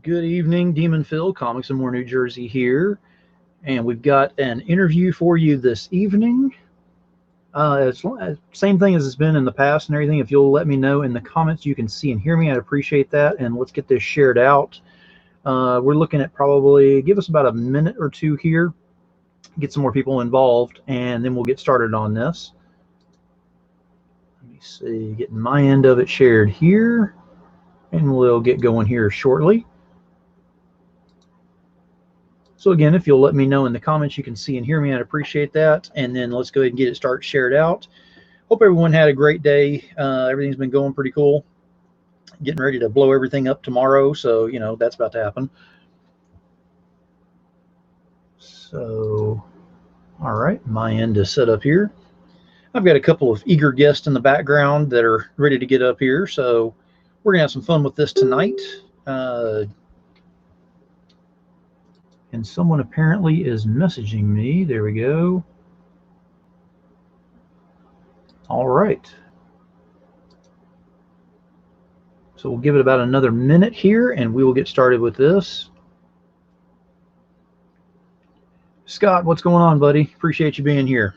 Good evening, Demon Phil, Comics and More New Jersey here. And we've got an interview for you this evening. It's same thing as it's been in the past and everything. If you'll let me know in the comments you can see and hear me, I'd appreciate that. And let's get this shared out. We're looking at probably give us about a minute or two here, get some more people involved, and then we'll get started on this. Let me see, getting my end of it shared here, and we'll get going here shortly. So again, if you'll let me know in the comments you can see and hear me, I'd appreciate that. And then let's go ahead and get it shared out. Hope everyone had a great day. Everything's been going pretty cool. Getting ready to blow everything up tomorrow. So, you know, that's about to happen. So, all right, my end is set up here. I've got a couple of eager guests in the background that are ready to get up here. So we're going to have some fun with this tonight. And someone apparently is messaging me. There we go. All right. So we'll give it about another minute here and we will get started with this. Scott, what's going on, buddy? Appreciate you being here.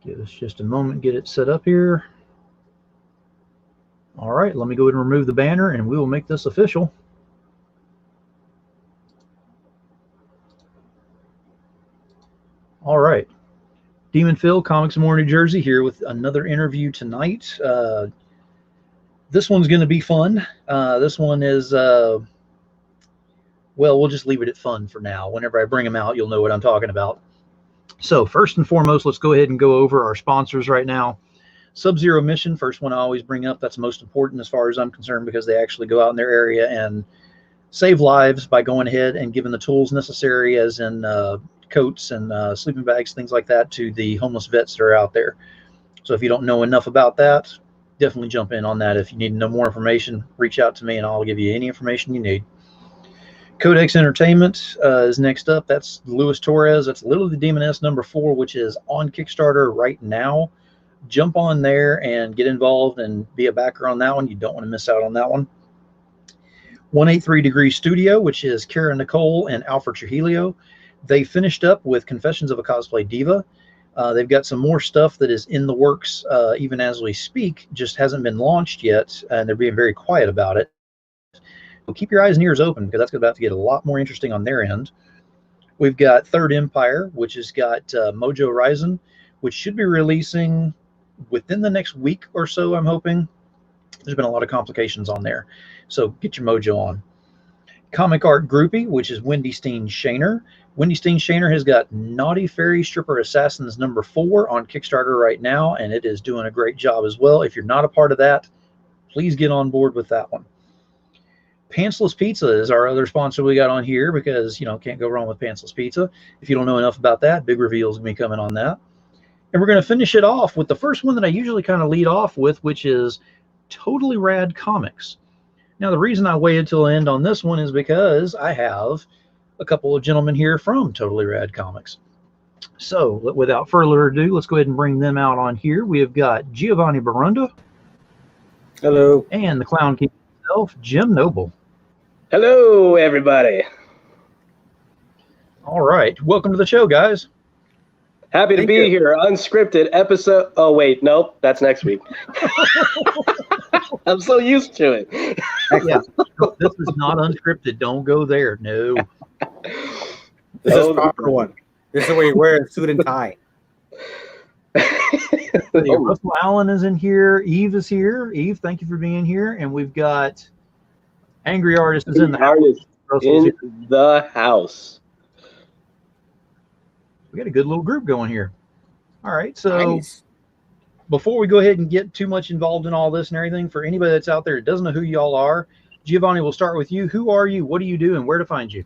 Give us just a moment, get it set up here. All right, let me go ahead and remove the banner and we will make this official. All right. Demon Phil, Comics and More New Jersey here with another interview tonight. This one's going to be fun. This one is, well, we'll just leave it at fun for now. Whenever I bring them out, you'll know what I'm talking about. So first and foremost, let's go ahead and go over our sponsors right now. Sub-Zero Mission, first one I always bring up. That's most important as far as I'm concerned because they actually go out in their area and save lives by going ahead and giving the tools necessary, as in coats and sleeping bags, things like that, to the homeless vets that are out there. So if you don't know enough about that, definitely jump in on that. If you need to know more information, reach out to me and I'll give you any information you need. Codex Entertainment is next up. That's Luis Torres. That's literally the Demoness #4, which is on Kickstarter right now. Jump on there and get involved and be a backer on that one. You don't want to miss out on that one. 183 Degree Studio, which is Kara Nicole and Alfred Trujillo. They finished up with Confessions of a Cosplay Diva. They've got some more stuff that is in the works even as we speak, just hasn't been launched yet, and they're being very quiet about it. So keep your eyes and ears open because that's about to get a lot more interesting on their end. We've got Third Empire, which has got Mojo Ryzen, which should be releasing within the next week or so, I'm hoping. There's been a lot of complications on there, so get your mojo on. Comic Art Groupie, which is Wendy Steen Shaner. Wendy Steen Shaner has got Naughty Fairy Stripper Assassins #4 on Kickstarter right now, and it is doing a great job as well. If you're not a part of that, please get on board with that one. Pantsless Pizza is our other sponsor we got on here because, you know, can't go wrong with Pantsless Pizza. If you don't know enough about that, big reveals going to be coming on that. And we're going to finish it off with the first one that I usually kind of lead off with, which is Totally Rad Comics. Now, the reason I waited till the end on this one is because I have a couple of gentlemen here from Totally Rad Comics. So, without further ado, let's go ahead and bring them out on here. We have got Giovanni Borunda. Hello. And the Clown King himself, Jim Noble. Hello, everybody. All right. Welcome to the show, guys. Happy to be here. Unscripted episode. Oh, wait. Nope. That's next week. I'm so used to it. Yeah. This is not unscripted. Don't go there. No. This is proper one. This is the way you wear a suit and tie. Russell Allen is in here. Eve is here. Eve, thank you for being here. And we've got Angry Artist is in the house. We got a good little group going here. All right, so before we go ahead and get too much involved in all this and everything, for anybody that's out there that doesn't know who y'all are, Giovanni, we'll start with you. Who are you? What do you do? And where to find you?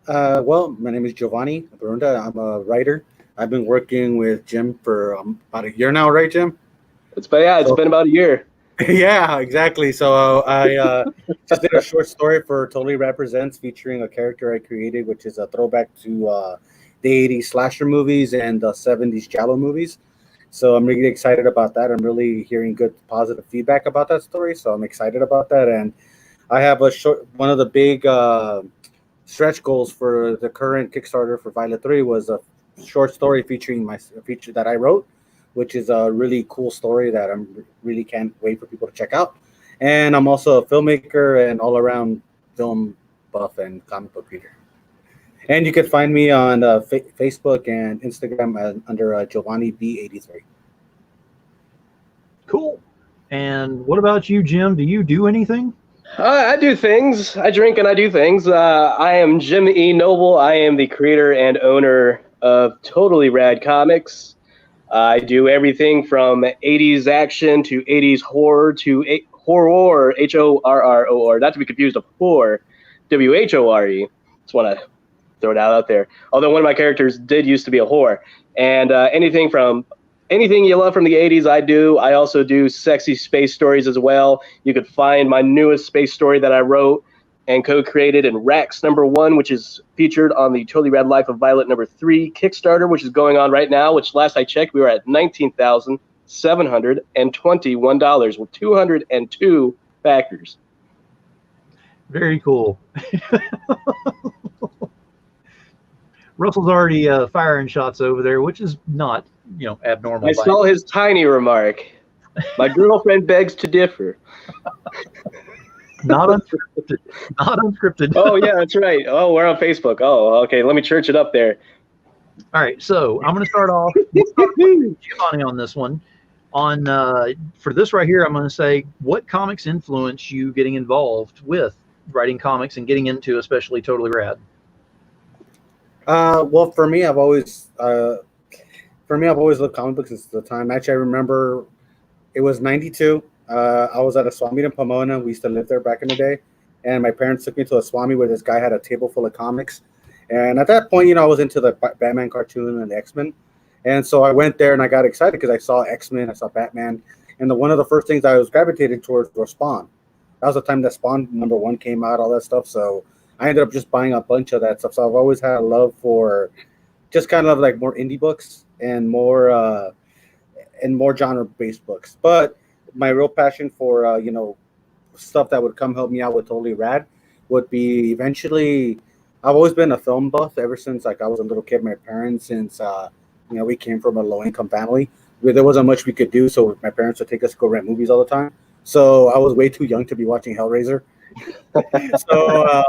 Well, my name is Giovanni Borunda. I'm a writer. I've been working with Jim for about a year now, right, Jim? It's been about a year. Yeah, exactly. So I just did a short story for Totally Represents featuring a character I created, which is a throwback to the 80s slasher movies and the 70s giallo movies. So I'm really excited about that. I'm really hearing good positive feedback about that story. So I'm excited about that. And I have one of the big stretch goals for the current Kickstarter for Violet 3 was a short story featuring my feature that I wrote, which is a really cool story that I'm really can't wait for people to check out. And I'm also a filmmaker and all around film buff and comic book reader. And you can find me on Facebook and Instagram under Giovanni B83. Cool. And what about you, Jim? Do you do anything? I do things. I drink and I do things. I am Jim E. Noble. I am the creator and owner of Totally Rad Comics. I do everything from 80s action to 80s horror to horror, Horror, not to be confused with horror, WHORE. Just want to throw it out there. Although one of my characters did used to be a whore. And anything you love from the 80s, I do. I also do sexy space stories as well. You could find my newest space story that I wrote and co-created in Rax #1, which is featured on the Totally Rad Life of Violet #3 Kickstarter, which is going on right now, which last I checked, we were at $19,721 with 202 backers. Very cool. Russell's already firing shots over there, which is not, abnormal. I saw his tiny remark. My girlfriend begs to differ. Not unscripted. Not unscripted. Oh, yeah, that's right. Oh, we're on Facebook. Oh, okay. Let me church it up there. All right, so I'm going to start off with Giovanni on this one. For this right here, I'm going to say, what comics influence you getting involved with writing comics and getting into especially Totally Rad? Well, for me, I've always loved comic books since the time. Actually, I remember it was '92. I was at a swap meet in Pomona. We used to live there back in the day, and my parents took me to a swap meet where this guy had a table full of comics. And at that point, I was into the Batman cartoon and the X-Men, and so I went there and I got excited because I saw X-Men, I saw Batman, and one of the first things I was gravitated towards was Spawn. That was the time that Spawn #1 came out, all that stuff. So I ended up just buying a bunch of that stuff. So I've always had a love for just kind of like more indie books and more genre-based books. But my real passion for stuff that would come help me out with Totally Rad would be eventually. I've always been a film buff ever since I was a little kid. My parents, since we came from a low-income family, there wasn't much we could do, so my parents would take us to go rent movies all the time. So I was way too young to be watching Hellraiser. So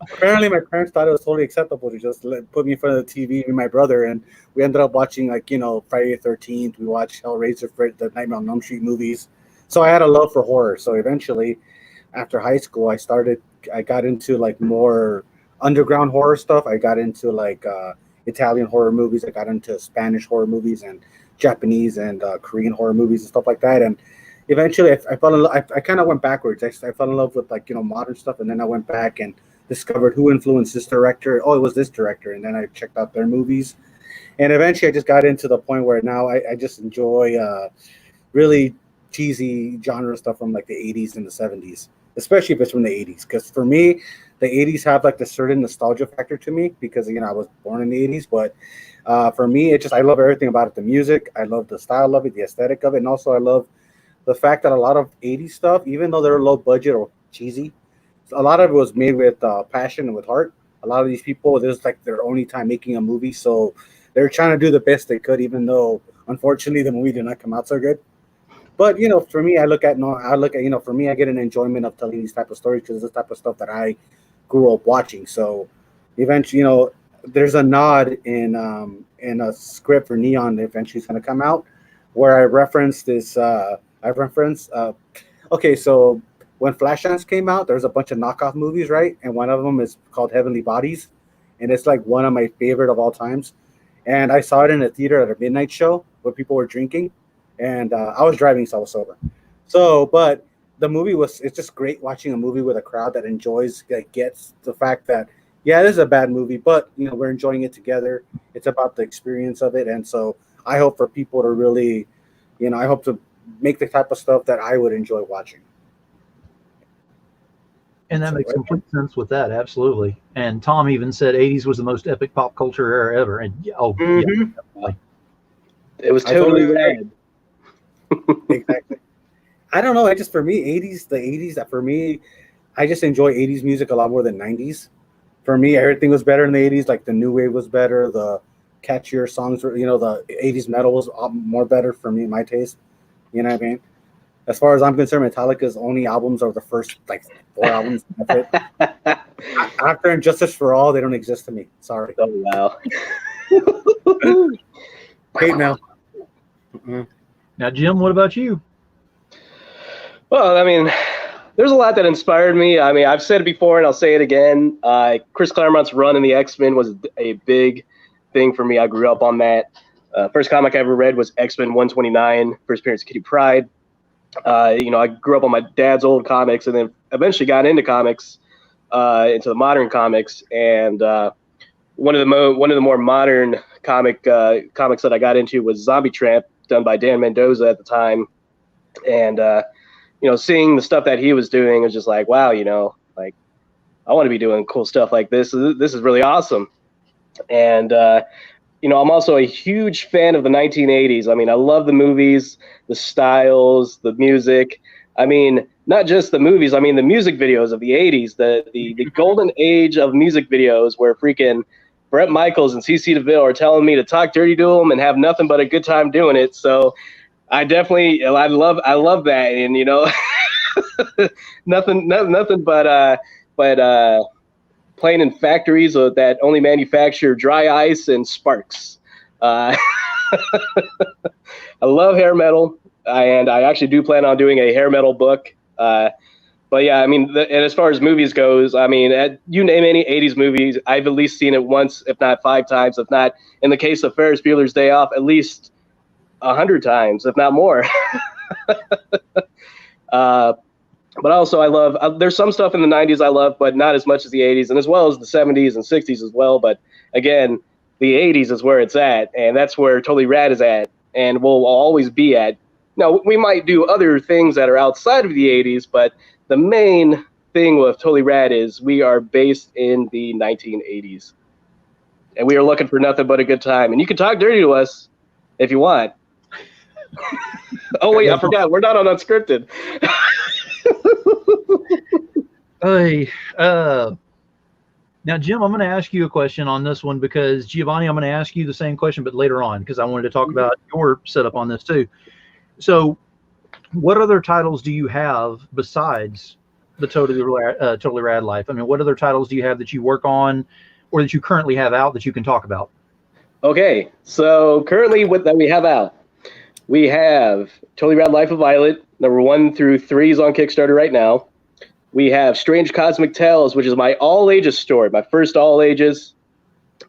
apparently my parents thought it was totally acceptable to just put me in front of the TV and my brother, and we ended up watching Friday the 13th. We watched Hellraiser, the Nightmare on Elm Street movies. So I had a love for horror. So eventually, after high school, I got into more underground horror stuff. I got into Italian horror movies. I got into Spanish horror movies and Japanese and Korean horror movies and stuff like that. And eventually, I fell in love. I kind of went backwards. I fell in love with modern stuff, and then I went back and discovered who influenced this director. Oh, it was this director, and then I checked out their movies, and eventually I just got into the point where now I just enjoy really cheesy genre stuff from the 80s and the 70s, especially if it's from the 80s. Because for me, the 80s have the certain nostalgia factor to me because I was born in the 80s. But for me, I love everything about it. The music, I love the style of it, the aesthetic of it, and also I love the fact that a lot of 80s stuff, even though they're low budget or cheesy, a lot of it was made with passion and with heart. A lot of these people, this is their only time making a movie, so they're trying to do the best they could, even though unfortunately the movie did not come out so good. But for me, for me, I get an enjoyment of telling these type of stories because it's the type of stuff that I grew up watching. So eventually, there's a nod in a script for Neon that eventually is going to come out, where I reference this. Okay, so when Flashdance came out, there's a bunch of knockoff movies, right? And one of them is called Heavenly Bodies, and it's one of my favorite of all times. And I saw it in a theater at a midnight show where people were drinking, and I was driving, so I was sober. So, but the movie it's just great watching a movie with a crowd that enjoys, that gets the fact that, yeah, this is a bad movie, but, we're enjoying it together. It's about the experience of it. And so I hope for people to really, I hope to make the type of stuff that I would enjoy watching. And that makes complete sense with that, absolutely. And Tom even said 80s was the most epic pop culture era ever. And yeah, definitely. It was I totally totally rad. exactly. I don't know. I just for me, the 80s. That for me, I just enjoy 80s music a lot more than 90s. For me, everything was better in the 80s. Like the new wave was better. The catchier songs were, the 80s metal was more better for me, my taste. You know what I mean? As far as I'm concerned, Metallica's only albums are the first like 4 albums. That's it. After Injustice for All, they don't exist to me. Sorry. Oh wow. Hate mail. Now, Jim, what about you? Well, I mean, there's a lot that inspired me. I mean, I've said it before and I'll say it again. Chris Claremont's run in the X-Men was a big thing for me. I grew up on that. First comic I ever read was X-Men 129, first appearance of Kitty Pryde. I grew up on my dad's old comics and then eventually got into comics, into the modern comics. And one of the more modern comics that I got into was Zombie Tramp, done by Dan Mendoza at the time. And seeing the stuff that he was doing was just like, wow, like I want to be doing cool stuff like this. This is really awesome. And, I'm also a huge fan of the 1980s. I mean, I love the movies, the styles, the music. I mean, not just the movies. I mean, the music videos of the 80s, the golden age of music videos where freaking Bret Michaels and CeCe DeVille are telling me to talk dirty to them and have nothing but a good time doing it. So I love that. And, nothing but playing in factories that only manufacture dry ice and sparks. I love hair metal, and I actually do plan on doing a hair metal book. But yeah, I mean, and as far as movies goes, I mean, you name any 80s movies, I've at least seen it once, if not 5 times, if not, in the case of Ferris Bueller's Day Off, at least 100 times, if not more. But also I love, there's some stuff in the 90s I love, but not as much as the 80s, and as well as the 70s and 60s as well. But again, the 80s is where it's at, and that's where Totally Rad is at, and will always be at. Now, we might do other things that are outside of the 80s, but the main thing with Totally Rad is we are based in the 1980s. And we are looking for nothing but a good time. And you can talk dirty to us if you want. Oh, wait, I forgot. We're not on Unscripted. Hey, now, Jim, I'm going to ask you a question on this one because, Giovanni, I'm going to ask you the same question, but later on, because I wanted to talk about your setup on this too. So what other titles do you have besides the Totally Rad Life? I mean, what other titles do you have that you work on or that you currently have out that you can talk about? Okay, so currently what that we have out, we have Totally Rad Life of Violet, number 1 through 3 is on Kickstarter right now. We have Strange Cosmic Tales, which is my all-ages story, my first all-ages.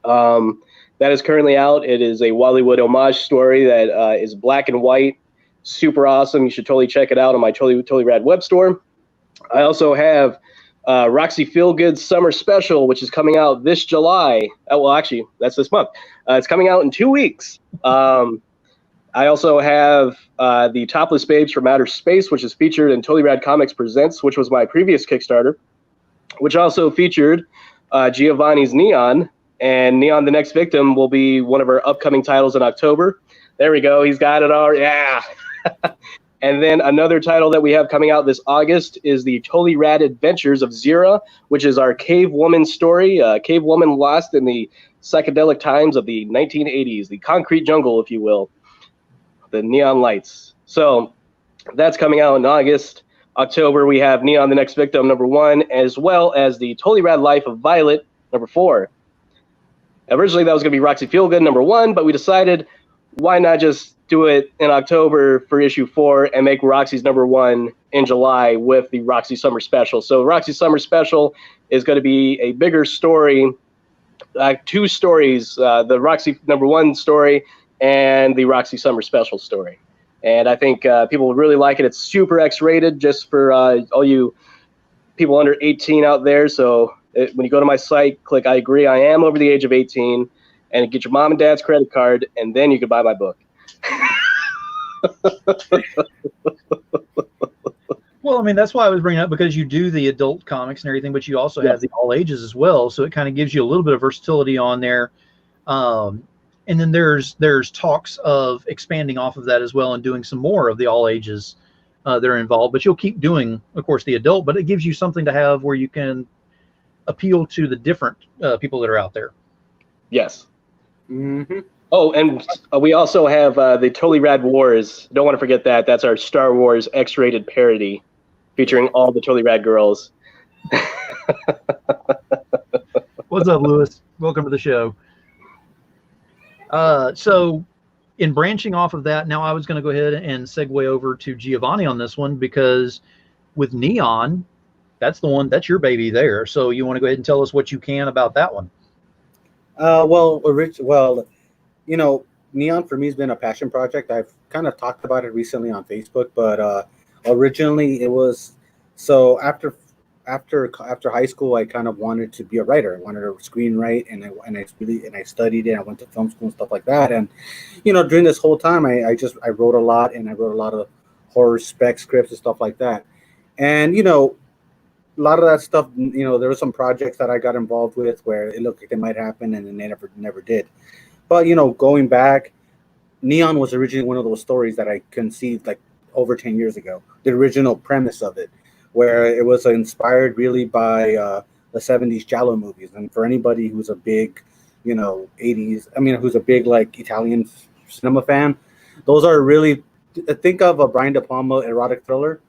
That is currently out. It is a Bollywood homage story that is black and white, super awesome. You should totally check it out on my Totally Rad web store. I also have Roxy Feelgood's Summer Special, which is coming out this July. Well, actually, that's this month. It's coming out in 2 weeks. I also have the Topless Babes from Outer Space, which is featured in Totally Rad Comics Presents, which was my previous Kickstarter, which also featured Giovanni's Neon. And Neon the Next Victim will be one of our upcoming titles in October. There we go. He's got it all. Yeah. And then another title that we have coming out this August is the Totally Rad Adventures of Zira, which is our cave woman story. Cave woman lost in the psychedelic times of the 1980s, the concrete jungle, if you will. The neon lights. So that's coming out in August. October, we have Neon the Next Victim, number 1, as well as the Totally Rad Life of Violet, number 4. Originally, that was going to be Roxy Feelgood, number 1, but we decided why not just do it in October for issue 4 and make Roxy's number 1 in July with the Roxy Summer Special. So Roxy Summer Special is going to be a bigger story, 2 stories, the Roxy number 1 story and the Roxy Summer Special story. And I think people would really like it. It's super X-rated just for all you people under 18 out there. So when you go to my site, click I agree I am over the age of 18 and get your mom and dad's credit card, and then you can buy my book. Well, I mean, that's why I was bringing up, because you do the adult comics and everything, but you also have the all ages as well. So it kind of gives you a little bit of versatility on there. And then there's talks of expanding off of that as well and doing some more of the all ages that are involved. But you'll keep doing, of course, the adult. But it gives you something to have where you can appeal to the different people that are out there. Yes. Mm-hmm. Oh, and we also have the Totally Rad Wars. Don't want to forget that. That's our Star Wars X-rated parody featuring all the Totally Rad girls. What's up, Lewis? Welcome to the show. So in branching off of that, now I was going to go ahead and segue over to Giovanni on this one, because with Neon, that's your baby there. So you want to go ahead and tell us what you can about that one? Well, Neon for me has been a passion project. I've kind of talked about it recently on Facebook, but originally it was so after high school, I kind of wanted to be a writer. I wanted to screenwrite, and I studied it. I went to film school and stuff like that. And during this whole time, I wrote a lot, and I wrote a lot of horror spec scripts and stuff like that. And a lot of that stuff, there were some projects that I got involved with where it looked like they might happen, and then they never did. But going back, Neon was originally one of those stories that I conceived like over 10 years ago. The original premise of it, where it was inspired really by the 70s Giallo movies. And for anybody who's a big, 80s, who's a big like Italian cinema fan, those are really, think of a Brian De Palma erotic thriller.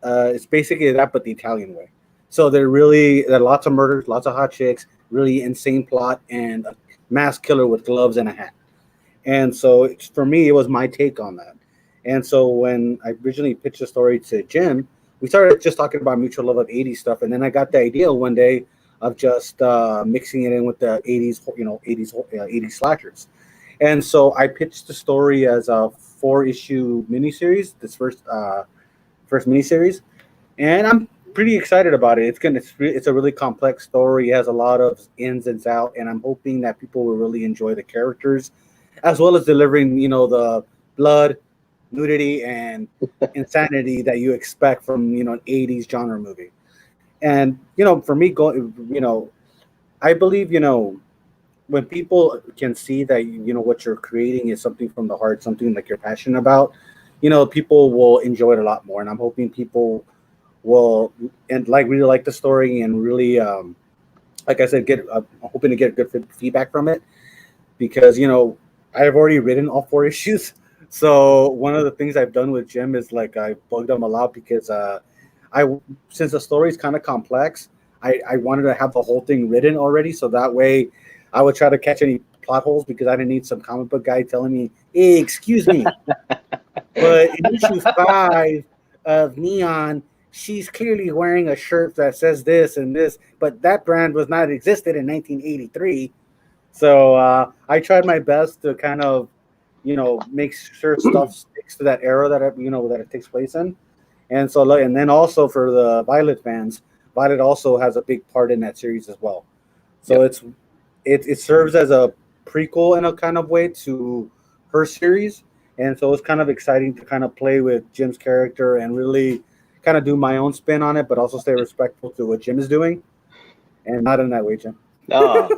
It's basically that, but the Italian way. So there are lots of murders, lots of hot chicks, really insane plot, and a mass killer with gloves and a hat. And so for me, it was my take on that. And so when I originally pitched the story to Jim, we started just talking about mutual love of 80s stuff. And then I got the idea one day of just mixing it in with the 80s slashers. And so I pitched the story as a 4-issue miniseries, this first miniseries. And I'm pretty excited about it. It's a really complex story. It has a lot of ins and outs, and I'm hoping that people will really enjoy the characters, as well as delivering, the blood, nudity, and insanity that you expect from, an 80s genre movie. And, for me, I believe, when people can see that, what you're creating is something from the heart, something like you're passionate about, people will enjoy it a lot more. And I'm hoping people will really like the story and really, like I said, I'm hoping to get good feedback from it, because I've already written all 4 issues. So one of the things I've done with Jim is like I bugged him a lot, because since the story is kind of complex, I wanted to have the whole thing written already, so that way I would try to catch any plot holes, because I didn't need some comic book guy telling me, "Hey, excuse me, but in issue 5 of Neon, she's clearly wearing a shirt that says this and this, but that brand was not existed in 1983. So I tried my best to kind of, make sure stuff sticks to that era that it takes place in. And so, and then also for the Violet fans, Violet also has a big part in that series as well. So Yep. it serves as a prequel in a kind of way to her series. And so it's kind of exciting to kind of play with Jim's character and really kind of do my own spin on it, but also stay respectful to what Jim is doing, and not in that way, Jim. Oh.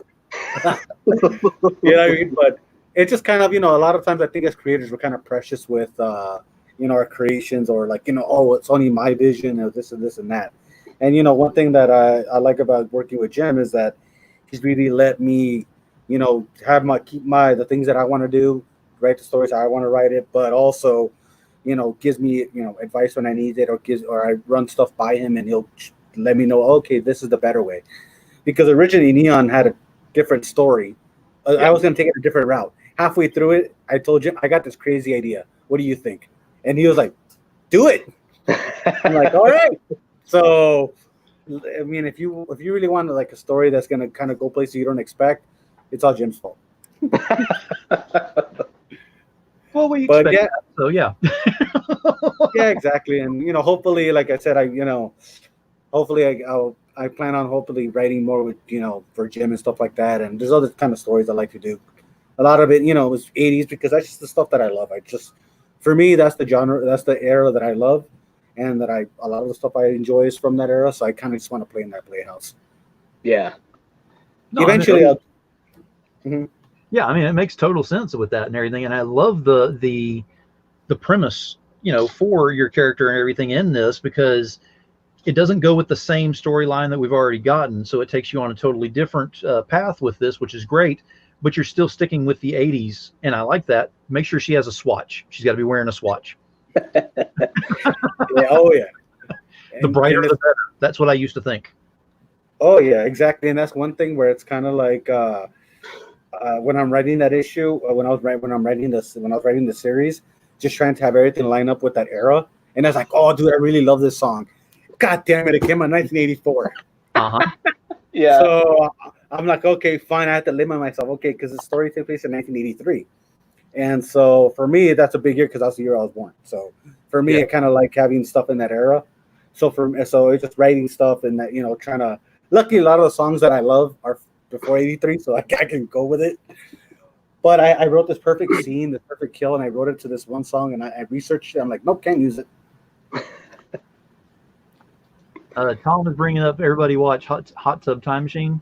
What I mean? But it's just kind of, a lot of times I think as creators, we're kind of precious with, our creations, or like, oh, it's only my vision of this and this and that. And, one thing that I like about working with Jim is that he's really let me, keep the things that I want to do, write the stories I want to write it, but also, gives me, advice when I need it, or I run stuff by him and he'll let me know, okay, this is the better way. Because originally Neon had a different story. I was going to take it a different route. Halfway through it, I told Jim, I got this crazy idea. What do you think? And he was like, do it. I'm like, all right. So, I mean, if you really want like a story that's going to kind of go places you don't expect, it's all Jim's fault. Well, we expect that, so yeah. Yeah, exactly. And hopefully, like I said, hopefully I plan on hopefully writing more with for Jim and stuff like that. And there's other kind of stories I like to do. A lot of it, was 80s, because that's just the stuff that I love. For me, that's the genre, that's the era that I love, and that a lot of the stuff I enjoy is from that era. So I kind of just want to play in that playhouse. Yeah. No, eventually, Yeah, I mean, it makes total sense with that and everything, and I love the premise, for your character and everything in this, because it doesn't go with the same storyline that we've already gotten, so it takes you on a totally different path with this, which is great. But you're still sticking with the '80s, and I like that. Make sure she has a swatch. She's got to be wearing a swatch. Yeah, oh yeah. The brighter the better. That's what I used to think. Oh yeah, exactly. And that's one thing where it's kind of like when I'm writing that issue, when I'm writing the series, just trying to have everything line up with that era. And I was like, oh, dude, I really love this song. God damn it, it came out in 1984. Yeah. So I'm like, okay, fine. I have to limit myself, okay, because the story took place in 1983. And so for me, that's a big year because that's the year I was born. So for me, I kind of like having stuff in that era. So it's just writing stuff and that, trying to. Luckily, a lot of the songs that I love are before '83, so I can go with it. But I wrote this perfect scene, this perfect kill, and I wrote it to this one song, and I researched it. I'm like, nope, can't use it. Tom is bringing up. Everybody watch Hot Tub Time Machine.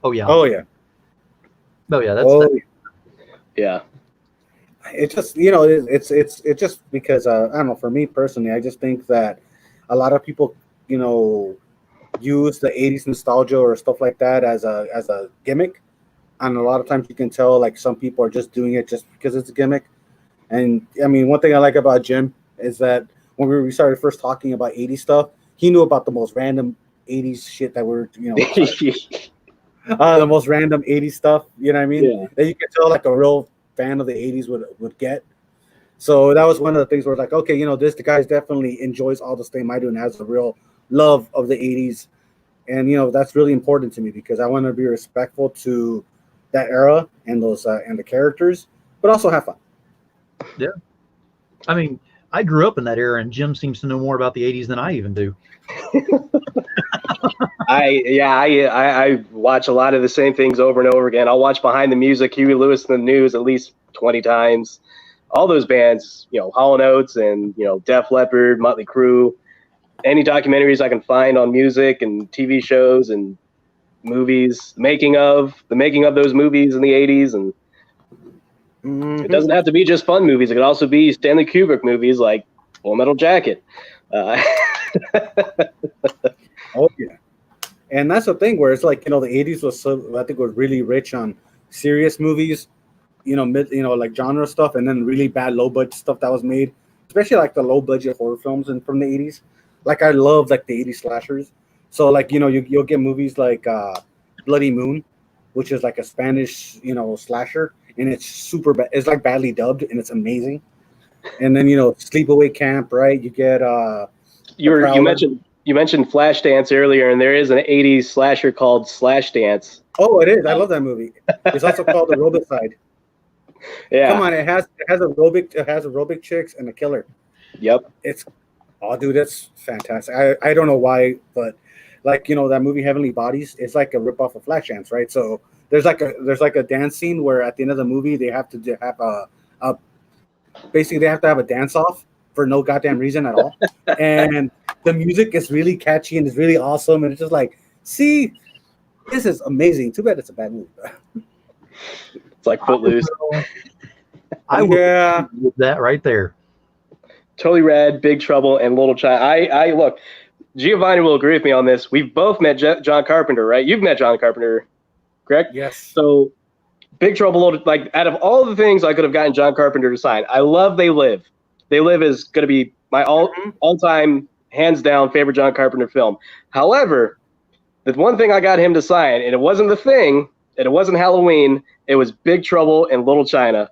Oh yeah. Oh yeah. Oh yeah. That's yeah. It's just it's just because I don't know. For me personally, I just think that a lot of people use the '80s nostalgia or stuff like that as a gimmick, and a lot of times you can tell like some people are just doing it just because it's a gimmick. And I mean, one thing I like about Jim is that when we started first talking about '80s stuff, he knew about the most random '80s shit that we're the most random '80s stuff. You know what I mean? Yeah. That you can tell like a real fan of the '80s would get. So that was one of the things where like, okay, the guy definitely enjoys all the same I do and has a real love of the '80s, and that's really important to me because I want to be respectful to that era and those and the characters, but also have fun. Yeah, I mean, I grew up in that era, and Jim seems to know more about the '80s than I even do. I watch a lot of the same things over and over again. I'll watch Behind the Music, Huey Lewis and the News at least 20 times. All those bands, Hall & Oates and Def Leppard, Motley Crue, any documentaries I can find on music and TV shows and movies, the making of those movies in the 80s. And it doesn't have to be just fun movies. It could also be Stanley Kubrick movies like Full Metal Jacket. Oh yeah, and that's the thing where it's like the '80s was I think was really rich on serious movies, like genre stuff, and then really bad low budget stuff that was made, especially like the low budget horror films from the '80s. Like I love like the '80s slashers. So like you'll get movies like Bloody Moon, which is like a Spanish slasher, and it's super bad. It's like badly dubbed, and it's amazing. And then Sleepaway Camp, right? You get you mentioned Flashdance earlier, and there is an '80s slasher called Slashdance. Oh, it is. I love that movie. It's also called The Robicide. Yeah. Come on, it has aerobic chicks and a killer. Yep. Oh, dude, that's fantastic. I don't know why, but like that movie Heavenly Bodies, it's like a ripoff of Flashdance, right? So there's like a dance scene where at the end of the movie they have to have basically they have to have a dance off for no goddamn reason at all, and the music is really catchy and it's really awesome, and it's just like, see, this is amazing. Too bad it's a bad movie. It's like Footloose. I would with that right there. Totally Rad, Big Trouble, and Little Child. I look, Giovanni will agree with me on this. We've both met John Carpenter, right? You've met John Carpenter, correct? Yes. So Big Trouble, like out of all the things I could have gotten John Carpenter to sign, I love They Live. They Live is going to be my all-time, hands-down favorite John Carpenter film. However, the one thing I got him to sign, and it wasn't The Thing, and it wasn't Halloween, it was Big Trouble in Little China.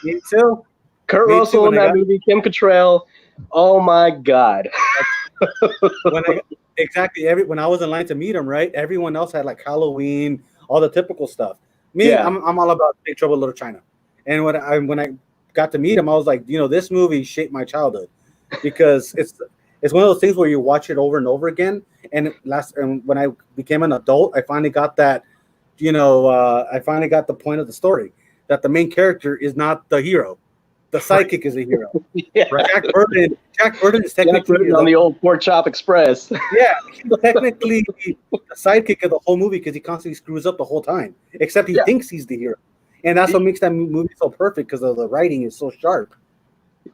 Me too. Kurt Russell in that movie, Kim Cattrall. Oh my God. When I was in line to meet him, right? Everyone else had like Halloween, all the typical stuff. Me, I'm all about Big Trouble in Little China. And when I got to meet him, I was like, this movie shaped my childhood because it's one of those things where you watch it over and over again. And when I became an adult, I finally got that, I finally got the point of the story that the main character is not the hero. The sidekick is a hero. Yeah. Right? Jack Burton is technically on the old Pork Chop Express. Yeah, he's technically the sidekick of the whole movie because he constantly screws up the whole time. Except he thinks he's the hero. And that's what makes that movie so perfect because the writing is so sharp.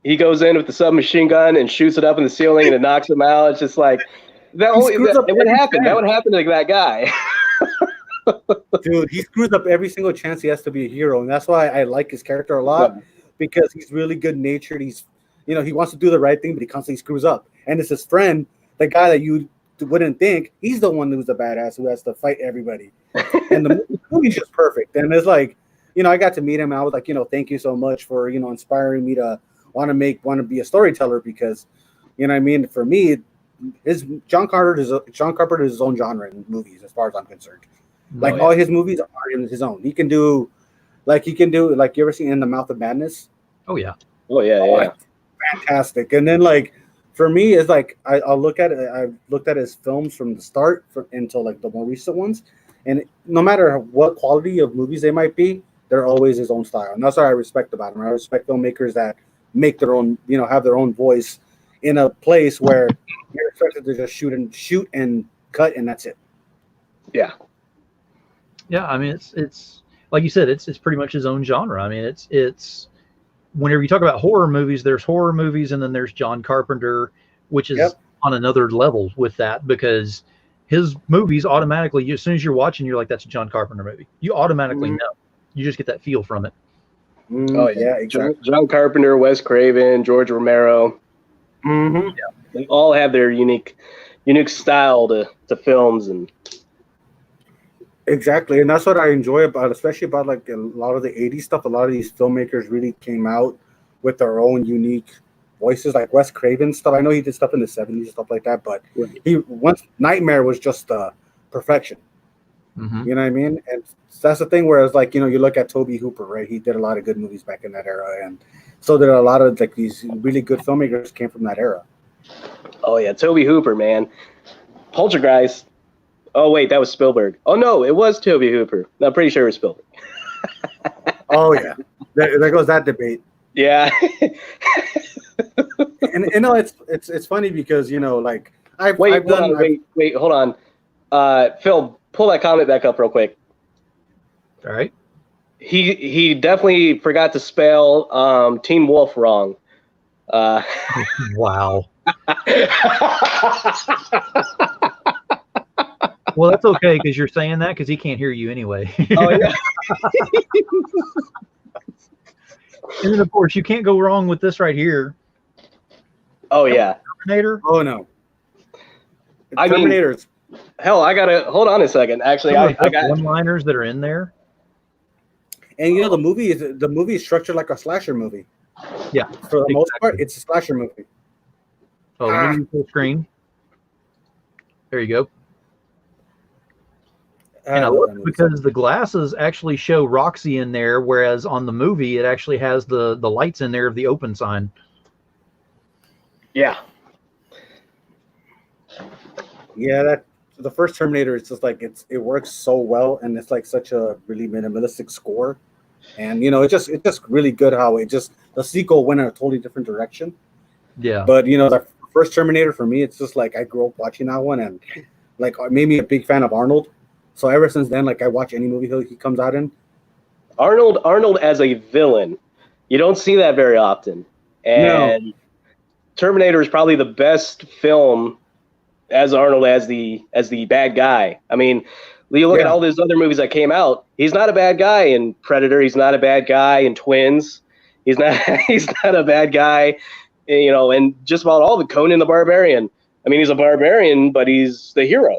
He goes in with the submachine gun and shoots it up in the ceiling, and it knocks him out. It's just like it would happen. That would happen to that guy. Dude, he screws up every single chance he has to be a hero, and that's why I like his character a lot because he's really good natured. He's, he wants to do the right thing, but he constantly screws up. And it's his friend, the guy that you wouldn't think, he's the one who's the badass who has to fight everybody. And the movie's just perfect. And it's like, I got to meet him. And I was like, thank you so much for inspiring me to want to be a storyteller because, for me, John Carpenter is his own genre in movies as far as I'm concerned. Like all his movies are in his own. He can do you ever seen In the Mouth of Madness? Oh yeah. Like, fantastic. And then for me, it's like I'll look at it. I've looked at his films from the start until like the more recent ones, and no matter what quality of movies they might be, they're always his own style, and that's what I respect about him. I respect filmmakers that make their own, have their own voice in a place where you're expected to just shoot and cut, and that's it. Yeah. Yeah, I mean, it's like you said, it's pretty much his own genre. I mean, it's whenever you talk about horror movies, there's horror movies, and then there's John Carpenter, which is on another level with that because his movies automatically, as soon as you're watching, you're like, that's a John Carpenter movie. You automatically know. You just get that feel from it. Oh yeah, exactly. John Carpenter, Wes Craven, George Romero. Yeah, they all have their unique style to films and. Exactly, and that's what I enjoy especially about like a lot of the '80s stuff. A lot of these filmmakers really came out with their own unique voices, like Wes Craven stuff. I know he did stuff in the '70s, stuff like that, but Nightmare was just perfection. You know what I mean? And that's the thing. Whereas, like you look at Tobe Hooper, right? He did a lot of good movies back in that era, and so did a lot of like these really good filmmakers came from that era. Oh yeah, Tobe Hooper, man, Poltergeist. Oh, wait, that was Spielberg. Oh, no, it was Tobe Hooper. I'm pretty sure it was Spielberg. Oh, yeah. There goes that debate. Yeah. And it's funny because, like, Wait, hold on. Phil, pull that comment back up real quick. All right. He definitely forgot to spell Teen Wolf wrong. Wow. Well, that's okay because you're saying that because he can't hear you anyway. Oh, yeah. And then, of course, you can't go wrong with this right here. Oh, yeah. Terminator? Oh, no. Terminators. Hell, I got to hold on a second. Actually, I got one-liners that are in there. And, the movie is structured like a slasher movie. Yeah. For the most part, it's a slasher movie. Oh, let me full screen. There you go. And I love it because the glasses actually show Roxy in there, whereas on the movie it actually has the lights in there of the open sign. Yeah. Yeah, that the first Terminator is just like it works so well, and it's like such a really minimalistic score, and it's just really good how the sequel went in a totally different direction. Yeah. But the first Terminator for me, it's just like I grew up watching that one, and like it made me a big fan of Arnold. So ever since then, like I watch any movie he comes out in. Arnold as a villain, you don't see that very often. And Terminator is probably the best film as Arnold as the bad guy. I mean, you look at all those other movies that came out. He's not a bad guy in Predator. He's not a bad guy in Twins. He's not a bad guy, and just about all the Conan the Barbarian. I mean, he's a barbarian, but he's the hero.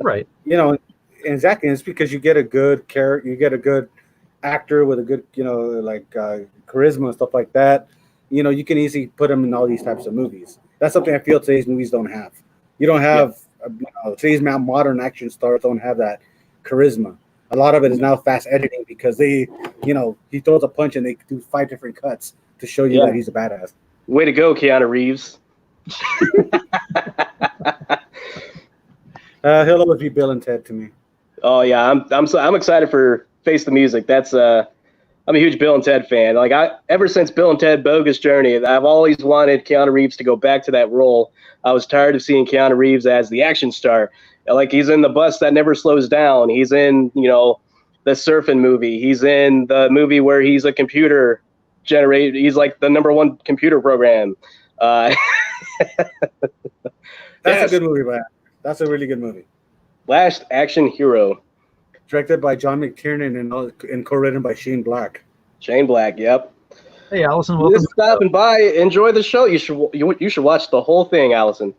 Right. Exactly. It's because you get a good character, you get a good actor with a good, charisma and stuff like that. You can easily put him in all these types of movies. That's something I feel today's movies don't have. You don't have today's modern action stars don't have that charisma. A lot of it is now fast editing because he throws a punch and they do 5 different cuts to show you that he's a badass. Way to go, Keanu Reeves. He'll always be Bill and Ted to me. Oh yeah, I'm excited for Face the Music. That's I'm a huge Bill and Ted fan. Like ever since Bill and Ted Bogus Journey, I've always wanted Keanu Reeves to go back to that role. I was tired of seeing Keanu Reeves as the action star. Like he's in The Bus That Never Slows Down. He's in the surfing movie. He's in the movie where he's a computer generated. He's like the #1 computer program. That's Yes. a good movie, man. That's a really good movie. Last Action Hero. Directed by John McTiernan and co-written by Shane Black. Shane Black. Yep. Hey, Allison, welcome. Just stopping by. Enjoy the show. You should watch the whole thing, Allison.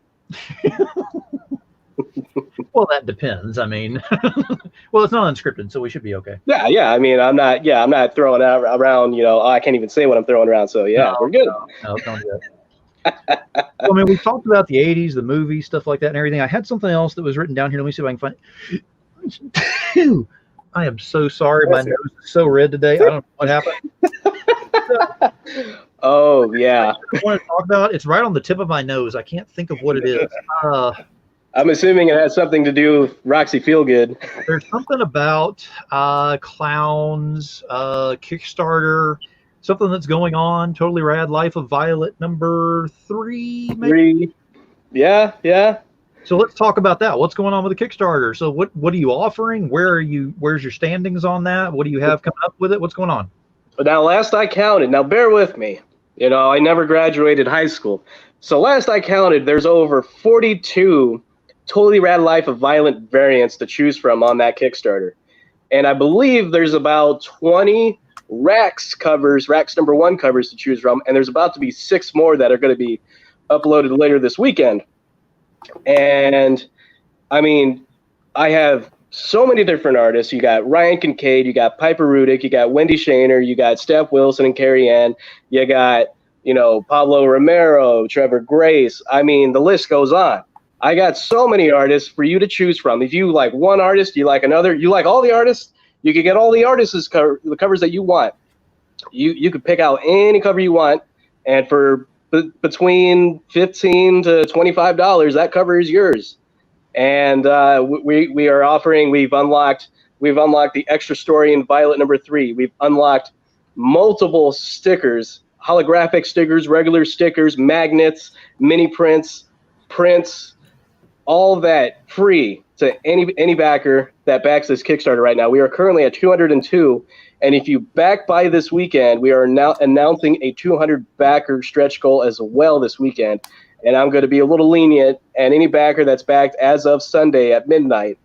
Well, that depends. I mean, well, it's not unscripted, so we should be okay. Yeah. I mean, I'm not throwing out around. I can't even say what I'm throwing around. So yeah, we're good. No, don't do that. Well, I mean, we talked about the 80s, the movies, stuff like that and everything. I had something else that was written down here. Let me see if I can find it. I am so sorry. My nose is so red today. I don't know what happened. Oh, yeah. I want to talk about it's right on the tip of my nose. I can't think of what it is. I'm assuming it has something to do with Roxy Feelgood. There's something about clowns, Kickstarter, something that's going on. Totally Rad Life of Violet #3, maybe? 3. Yeah. So let's talk about that. What's going on with the Kickstarter? So what are you offering? Where's your standings on that? What do you have coming up with it? What's going on? Now, last I counted, now bear with me. I never graduated high school. So last I counted, there's over 42 Totally Rad Life of Violent variants to choose from on that Kickstarter. And I believe there's about 20 Rax #1 covers to choose from. And there's about to be 6 more that are going to be uploaded later this weekend. And I mean, I have so many different artists. You got Ryan Kincaid, you got Piper Rudick, you got Wendy Shaner, you got Steph Wilson and Carrie Ann, you got, Pablo Romero, Trevor Grace. I mean, the list goes on. I got so many artists for you to choose from. If you like one artist, you like another, you like all the artists, you can get all the artists' the covers that you want. You could pick out any cover you want, and for between $15 to $25, that cover is yours. And we are offering. We've unlocked the extra story in Violet #3. We've unlocked multiple stickers, holographic stickers, regular stickers, magnets, mini prints, all that free to any backer that backs this Kickstarter right now. We are currently at 202. And if you back by this weekend, we are now announcing a 200 backer stretch goal as well this weekend. And I'm going to be a little lenient, and any backer that's backed as of Sunday at midnight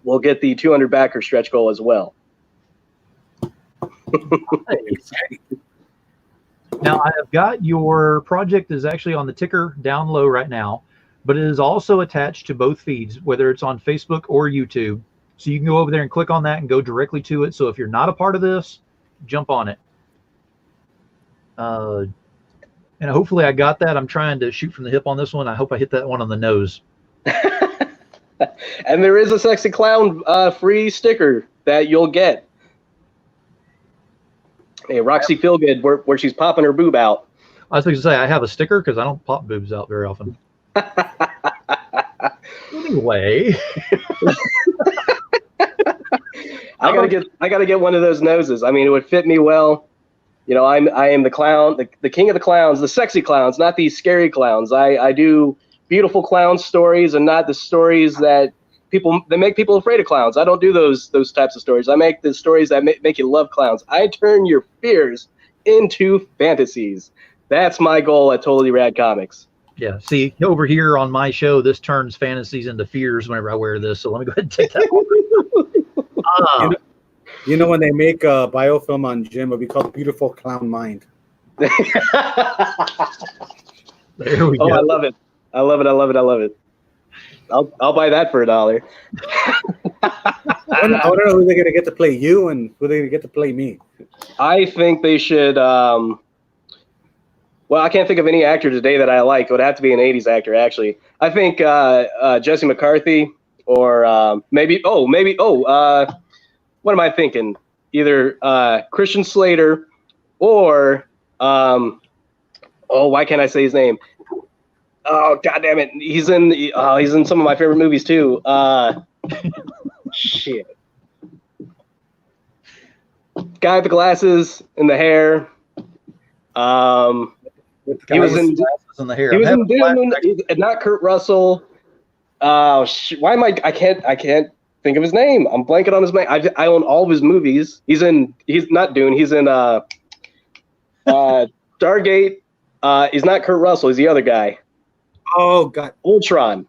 will get the 200 backer stretch goal as well. Now, I have got your project is actually on the ticker down low right now, but it is also attached to both feeds, whether it's on Facebook or YouTube. So you can go over there and click on that and go directly to it. So if you're not a part of this, jump on it. And hopefully I got that. I'm trying to shoot from the hip on this one. I hope I hit that one on the nose. And there is a Sexy Clown free sticker that you'll get. Hey, Roxy Feelgood, where she's popping her boob out. I was going to say, I have a sticker because I don't pop boobs out very often. Anyway. I gotta get one of those noses. I mean, it would fit me well. I am the clown, the king of the clowns, the sexy clowns, not these scary clowns. I do beautiful clown stories and not the stories that make people afraid of clowns. I don't do those types of stories. I make the stories that make you love clowns. I turn your fears into fantasies. That's my goal at Totally Rad Comics. Yeah. See, over here on my show, this turns fantasies into fears whenever I wear this. So let me go ahead and take that one. When they make a biofilm on Jim, it'll be called Beautiful Clown Mind. There we go. I love it. I love it. I'll buy that for $1. I want to know who they're going to get to play you and who they're going to get to play me. I think they should. Well, I can't think of any actor today that I like. It would have to be an 80s actor, actually. I think Jesse McCarthy or maybe. What am I thinking? Either Christian Slater or why can't I say his name? Oh, God damn it. He's in some of my favorite movies too. Shit. Guy with the glasses and the hair. He was in the hair. He was in Dune, not Kurt Russell. Why am I can't think of his name. I'm blanking on his name. I own all of his movies. He's not Dune. He's in Stargate. He's not Kurt Russell. He's the other guy. Oh God, Ultron.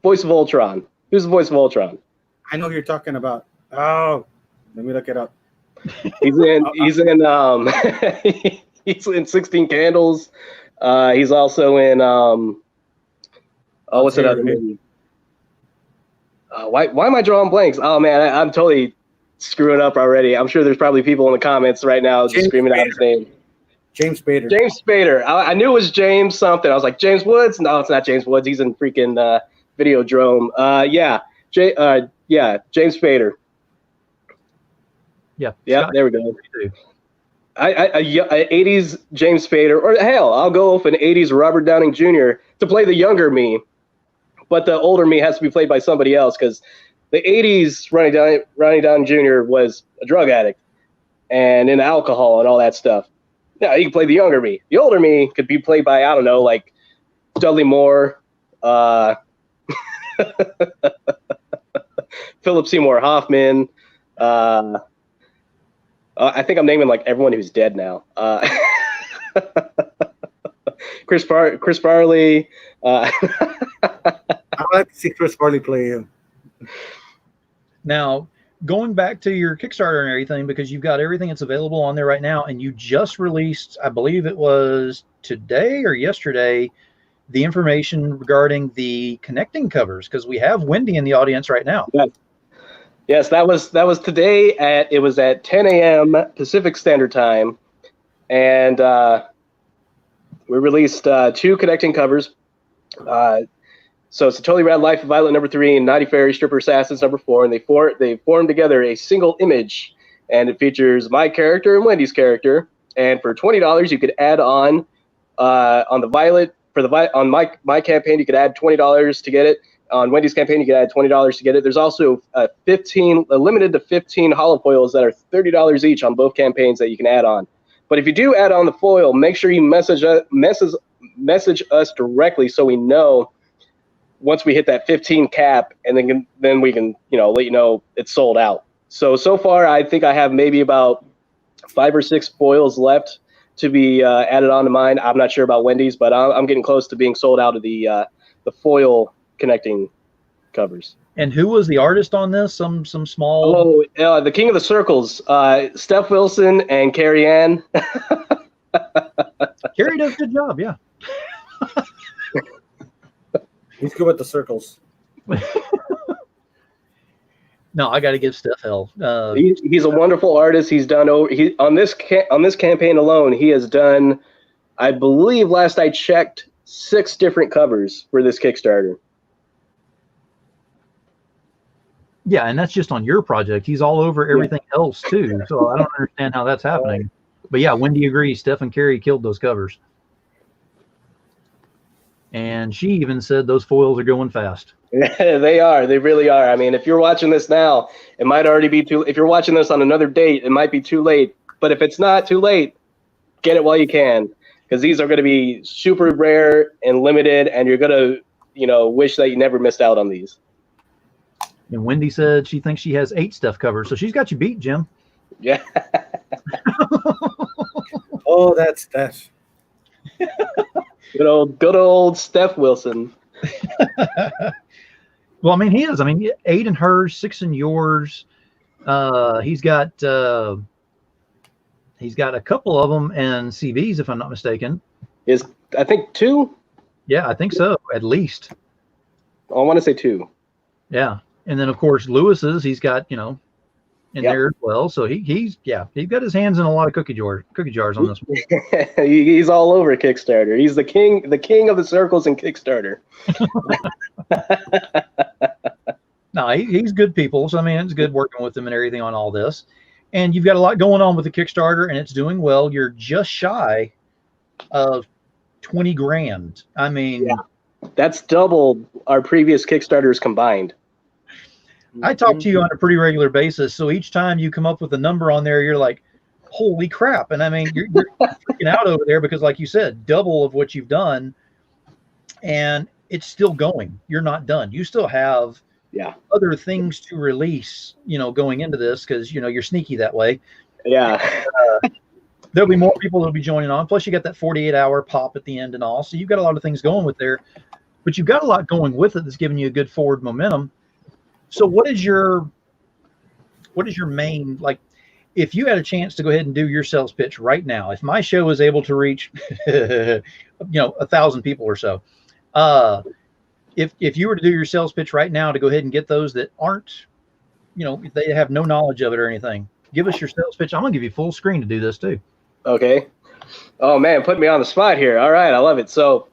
Voice of Ultron. Who's the voice of Ultron? I know who you're talking about. Oh, let me look it up. He's in he's in 16 Candles. He's also in what's that other movie? Why am I drawing blanks? Oh man, I'm totally screwing up already. I'm sure there's probably people in the comments right now just screaming out his name. James Spader. James Spader. I knew it was James something. I was like, James Woods? No, it's not James Woods. He's in freaking Videodrome. James Spader. Yeah. Yeah, Scott, there we go. 80s James Spader, or hell, I'll go with an 80s Robert Downing Jr. to play the younger me, but the older me has to be played by somebody else because the 80s Ronnie Downing Jr. was a drug addict and into alcohol and all that stuff. Yeah, he can play the younger me. The older me could be played by, I don't know, like Dudley Moore, Philip Seymour Hoffman. I think I'm naming like everyone who's dead now. Chris Farley. I'd like to see Chris Farley play him. Now, going back to your Kickstarter and everything, because you've got everything that's available on there right now, and you just released, I believe it was today or yesterday, the information regarding the connecting covers, because we have Wendy in the audience right now. Yes, that was today it was at 10 a.m. Pacific Standard Time, and we released 2 connecting covers. So it's a Totally Rad Life of Violet #3 and Naughty Fairy Stripper Assassins #4, and they form together a single image, and it features my character and Wendy's character. And for $20, you could add on the Violet on my campaign, you could add $20 to get it. On Wendy's campaign, you can add $20 to get it. There's also limited to 15 hollow foils that are $30 each on both campaigns that you can add on. But if you do add on the foil, make sure you message us directly so we know once we hit that 15 cap, and then we can let you know it's sold out. So far, I think I have maybe about 5 or 6 foils left to be added on to mine. I'm not sure about Wendy's, but I'm getting close to being sold out of the foil connecting covers. And who was the artist on this? Some small. Oh, the King of the Circles, Steph Wilson and Carrie Ann. Carrie does a good job, yeah. He's good with the circles. No, I got to give Steph hell. He's a wonderful artist. He's done on this campaign alone. He has done, I believe, last I checked, 6 different covers for this Kickstarter. Yeah, and that's just on your project. He's all over everything else too. So I don't understand how that's happening. But yeah, Wendy agrees. Steph and Carrie killed those covers. And she even said those foils are going fast. They are. They really are. I mean, if you're watching this now, it might already be too. If you're watching this on another date, it might be too late. But if it's not too late, get it while you can, because these are going to be super rare and limited, and you're going to, wish that you never missed out on these. And Wendy said she thinks she has 8 Steph covers, so she's got you beat, Jim. Yeah. Oh, that's Steph. Good old Steph Wilson. Well, I mean, he is. I mean, 8 in hers, 6 in yours. He's got a couple of them in CVs, if I'm not mistaken. I think 2? Yeah, I think so, at least. I want to say 2. Yeah. And then, of course, Lewis's, he's got, in there as well. So he's got his hands in a lot of cookie jars on this one. He's all over Kickstarter. He's the king of the circles in Kickstarter. No, he's good people. So, I mean, it's good working with him and everything on all this. And you've got a lot going on with the Kickstarter, and it's doing well. You're just shy of 20 grand. I mean, that's double our previous Kickstarters combined. I talk to you on a pretty regular basis, so each time you come up with a number on there, you're like, holy crap. And I mean, you're freaking out over there because, like you said, double of what you've done, and it's still going. You're not done. You still have Yeah. other things to release, going into this, because you're sneaky that way. Yeah. There'll be more people that'll be joining on. Plus, you got that 48-hour pop at the end and all. So you've got a lot of things going with there, but you've got a lot going with it that's giving you a good forward momentum. So what is your main, like, if you had a chance to go ahead and do your sales pitch right now, if my show was able to reach, 1,000 people or so, if you were to do your sales pitch right now to go ahead and get those that aren't, they have no knowledge of it or anything, give us your sales pitch. I'm gonna give you full screen to do this too. Okay. Oh man, put me on the spot here. All right, I love it. So,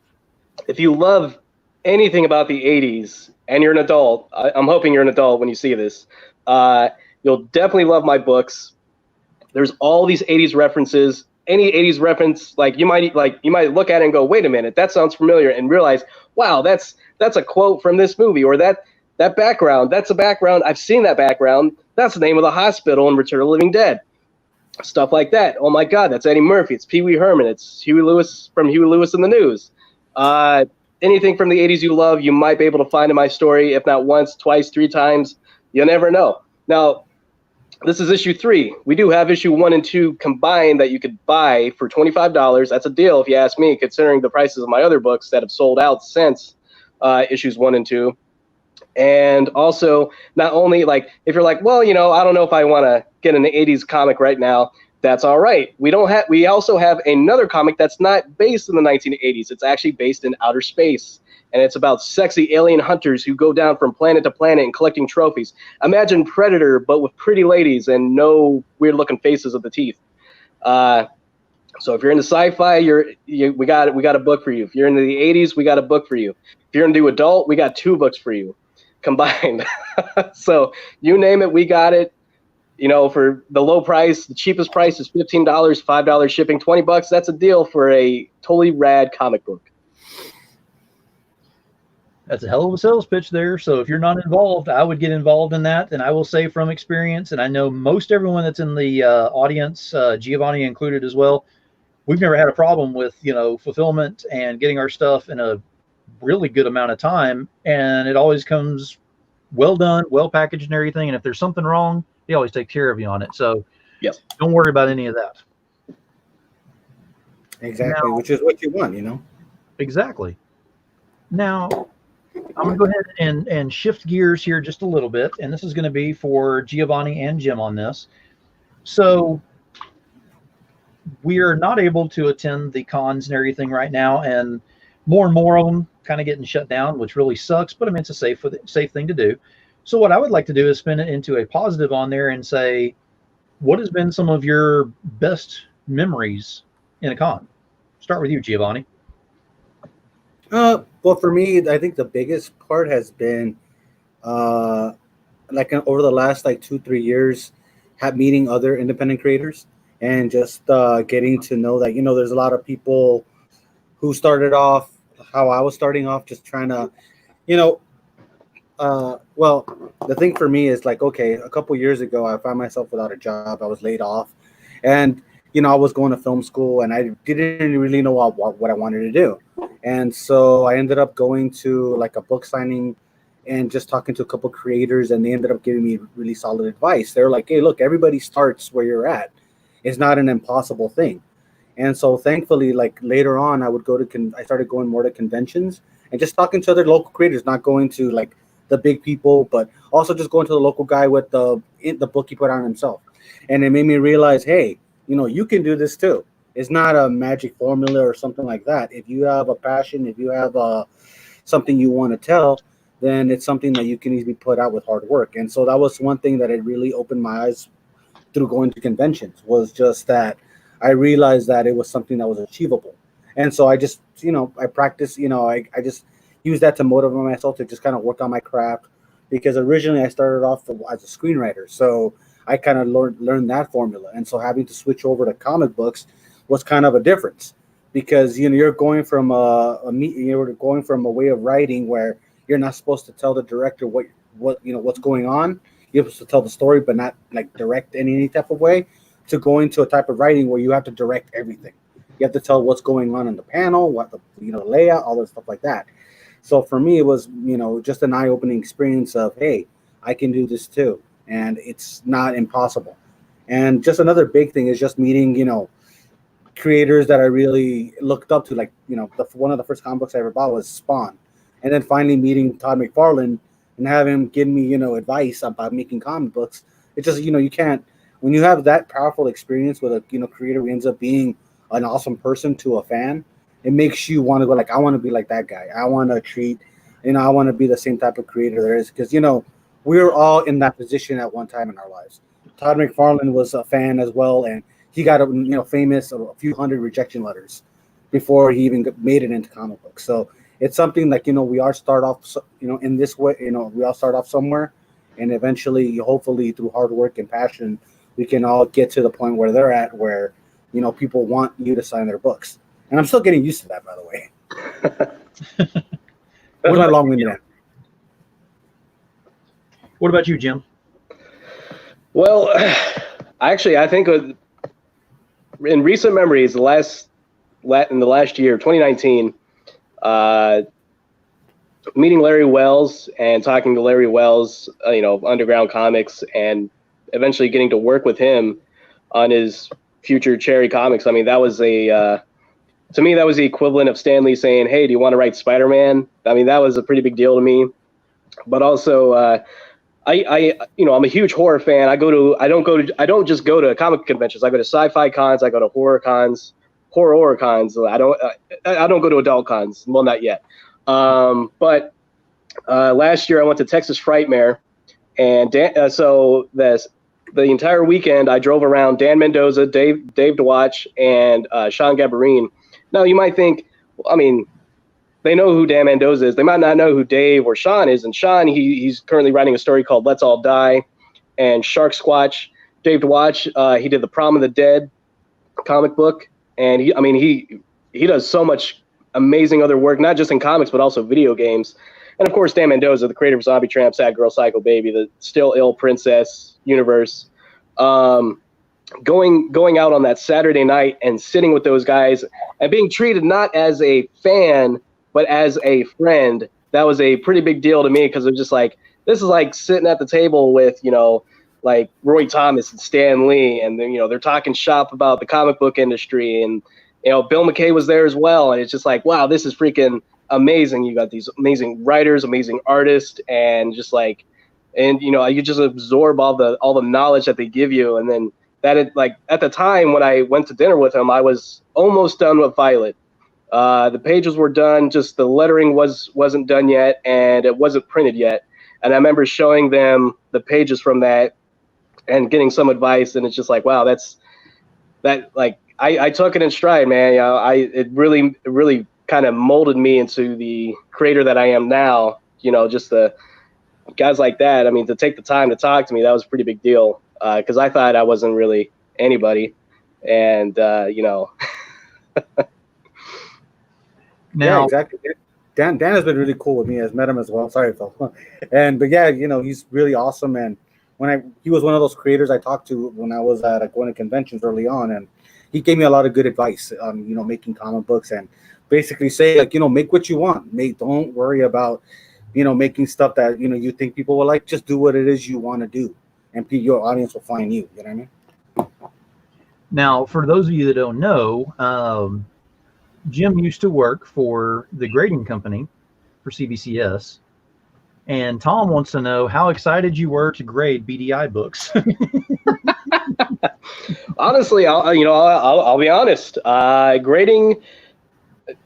if you love anything about the '80s and you're an adult, I'm hoping you're an adult when you see this. You'll definitely love my books. There's all these '80s references. Any '80s reference, you might look at it and go, "Wait a minute, that sounds familiar," and realize, "Wow, that's a quote from this movie," or that background. That's a background. I've seen that background. That's the name of the hospital in Return of the Living Dead. Stuff like that. Oh my God, that's Eddie Murphy. It's Pee Wee Herman. It's Huey Lewis from Huey Lewis in the News. Anything from the '80s you love, you might be able to find in my story, if not once, twice, 3 times. You never know. Now, this is issue 3. We do have issue 1 and 2 combined that you could buy for $25. That's a deal, if you ask me, considering the prices of my other books that have sold out since issues 1 and 2. And also, not only if you're like, well, I don't know if I want to get an '80s comic right now. That's all right. We also have another comic that's not based in the 1980s. It's actually based in outer space, and it's about sexy alien hunters who go down from planet to planet and collecting trophies. Imagine Predator, but with pretty ladies and no weird-looking faces with the teeth. So if you're into sci-fi, we got a book for you. If you're into the '80s, we got a book for you. If you're into adult, we got 2 books for you combined. So you name it, we got it. For the low price, the cheapest price is $15, $5 shipping, $20. That's a deal for a totally rad comic book. That's a hell of a sales pitch there. So if you're not involved, I would get involved in that. And I will say from experience, and I know most everyone that's in the audience, Giovanni included as well, we've never had a problem with, fulfillment and getting our stuff in a really good amount of time. And it always comes well done, well packaged and everything. And if there's something wrong, they always take care of you on it. So yes, don't worry about any of that. Exactly, which is what you want, Exactly. Now, I'm going to go ahead and shift gears here just a little bit. And this is going to be for Giovanni and Jim on this. So we are not able to attend the cons and everything right now. And more of them kind of getting shut down, which really sucks. But I mean, it's a safe thing to do. So what I would like to do is spin it into a positive on there and say, what has been some of your best memories in a con? Start with you, Giovanni. Well, for me, I think the biggest part has been over the last 2-3 years, meeting other independent creators and just getting to know that, there's a lot of people who started off how I was starting off, just trying to, well, the thing for me is okay, a couple years ago, I found myself without a job. I was laid off, and I was going to film school, and I didn't really know what I wanted to do, and so I ended up going to a book signing, and just talking to a couple creators, and they ended up giving me really solid advice. They're like, "Hey, look, everybody starts where you're at. It's not an impossible thing." And so thankfully, later on, I started going more to conventions and just talking to other local creators, not going to the big people, but also just going to the local guy with the book he put on himself. And it made me realize, hey, you can do this too. It's not a magic formula or something like that. If you have a passion, if you have something you want to tell, then it's something that you can easily put out with hard work. And so that was one thing that it really opened my eyes through going to conventions, was just that I realized that it was something that was achievable. And so I just, I practice, I just use that to motivate myself to just kind of work on my craft, because originally I started off as a screenwriter. So I kind of learned that formula. And so having to switch over to comic books was kind of a difference, because, you're going from going from a way of writing where you're not supposed to tell the director what's going on. You're supposed to tell the story, but not direct in any type of way, to going to a type of writing where you have to direct everything. You have to tell what's going on in the panel, what the layout, all that stuff like that. So for me, it was, just an eye-opening experience of, hey, I can do this too, and it's not impossible. And just another big thing is just meeting, creators that I really looked up to. Like, one of the first comic books I ever bought was Spawn, and then finally meeting Todd McFarlane and have him give me, advice about making comic books. It's just, you can't, when you have that powerful experience with a, creator who ends up being an awesome person to a fan, it makes you want to go like, I want to be like that guy. I want to treat, I want to be the same type of creator there is, because, we're all in that position at one time in our lives. Todd McFarlane was a fan as well, and he got famous a few hundred rejection letters before he even made it into comic books. So it's something like, we all start off, in this way, we all start off somewhere, and eventually, hopefully through hard work and passion, we can all get to the point where they're at, where, people want you to sign their books. And I'm still getting used to that, by the way. That's my long-winded answer. What about you, Jim? Well, actually, I think in recent memories, in the last year, 2019, meeting Larry Wells and talking to Larry Wells, Underground Comics, and eventually getting to work with him on his future Cherry Comics. I mean, that was to me, that was the equivalent of Stan Lee saying, "Hey, do you want to write Spider-Man?" I mean, that was a pretty big deal to me. But also, I'm a huge horror fan. I don't just go to comic conventions. I go to sci-fi cons. I go to horror cons. I don't go to adult cons. Well, not yet. But last year I went to Texas Frightmare, and the entire weekend I drove around Dan Mendoza, Dave DeWatch, and Sean Gabarine. Now you might think, I mean, they know who Dan Mendoza is. They might not know who Dave or Sean is. And Sean, he's currently writing a story called Let's All Die and Shark Squatch. Dave DeWatch, he did the Prom of the Dead comic book. And he does so much amazing other work, not just in comics, but also video games. And of course, Dan Mendoza, the creator of Zombie Tramp, Sad Girl, Psycho Baby, the Still Ill Princess universe. Going out on that Saturday night and sitting with those guys and being treated not as a fan, but as a friend, that was a pretty big deal to me, because it was just like, this is like sitting at the table with, like Roy Thomas and Stan Lee, and then, they're talking shop about the comic book industry, and, Bill McKay was there as well. And it's just like, wow, this is freaking amazing. You got these amazing writers, amazing artists, and just like, and, you just absorb all the knowledge that they give you. And then at the time when I went to dinner with him, I was almost done with Violet. The pages were done, just the lettering wasn't done yet, and it wasn't printed yet. And I remember showing them the pages from that and getting some advice, and it's just like, wow, I took it in stride, man. It really kind of molded me into the creator that I am now. Just the guys like that. I mean, to take the time to talk to me, that was a pretty big deal, because I thought I wasn't really anybody, and Now, yeah, exactly. Dan has been really cool with me. I've met him as well. Sorry, Phil. But yeah, he's really awesome. And he was one of those creators I talked to when I was at going to conventions early on, and he gave me a lot of good advice on making comic books, and basically say, like, make what you want. Don't worry about making stuff that you think people will like. Just do what it is you want to do, and your audience will find you. You know what I mean? Now, for those of you that don't know, Jim used to work for the grading company for CBCS, and Tom wants to know how excited you were to grade BDI books. Honestly, I'll be honest. Grading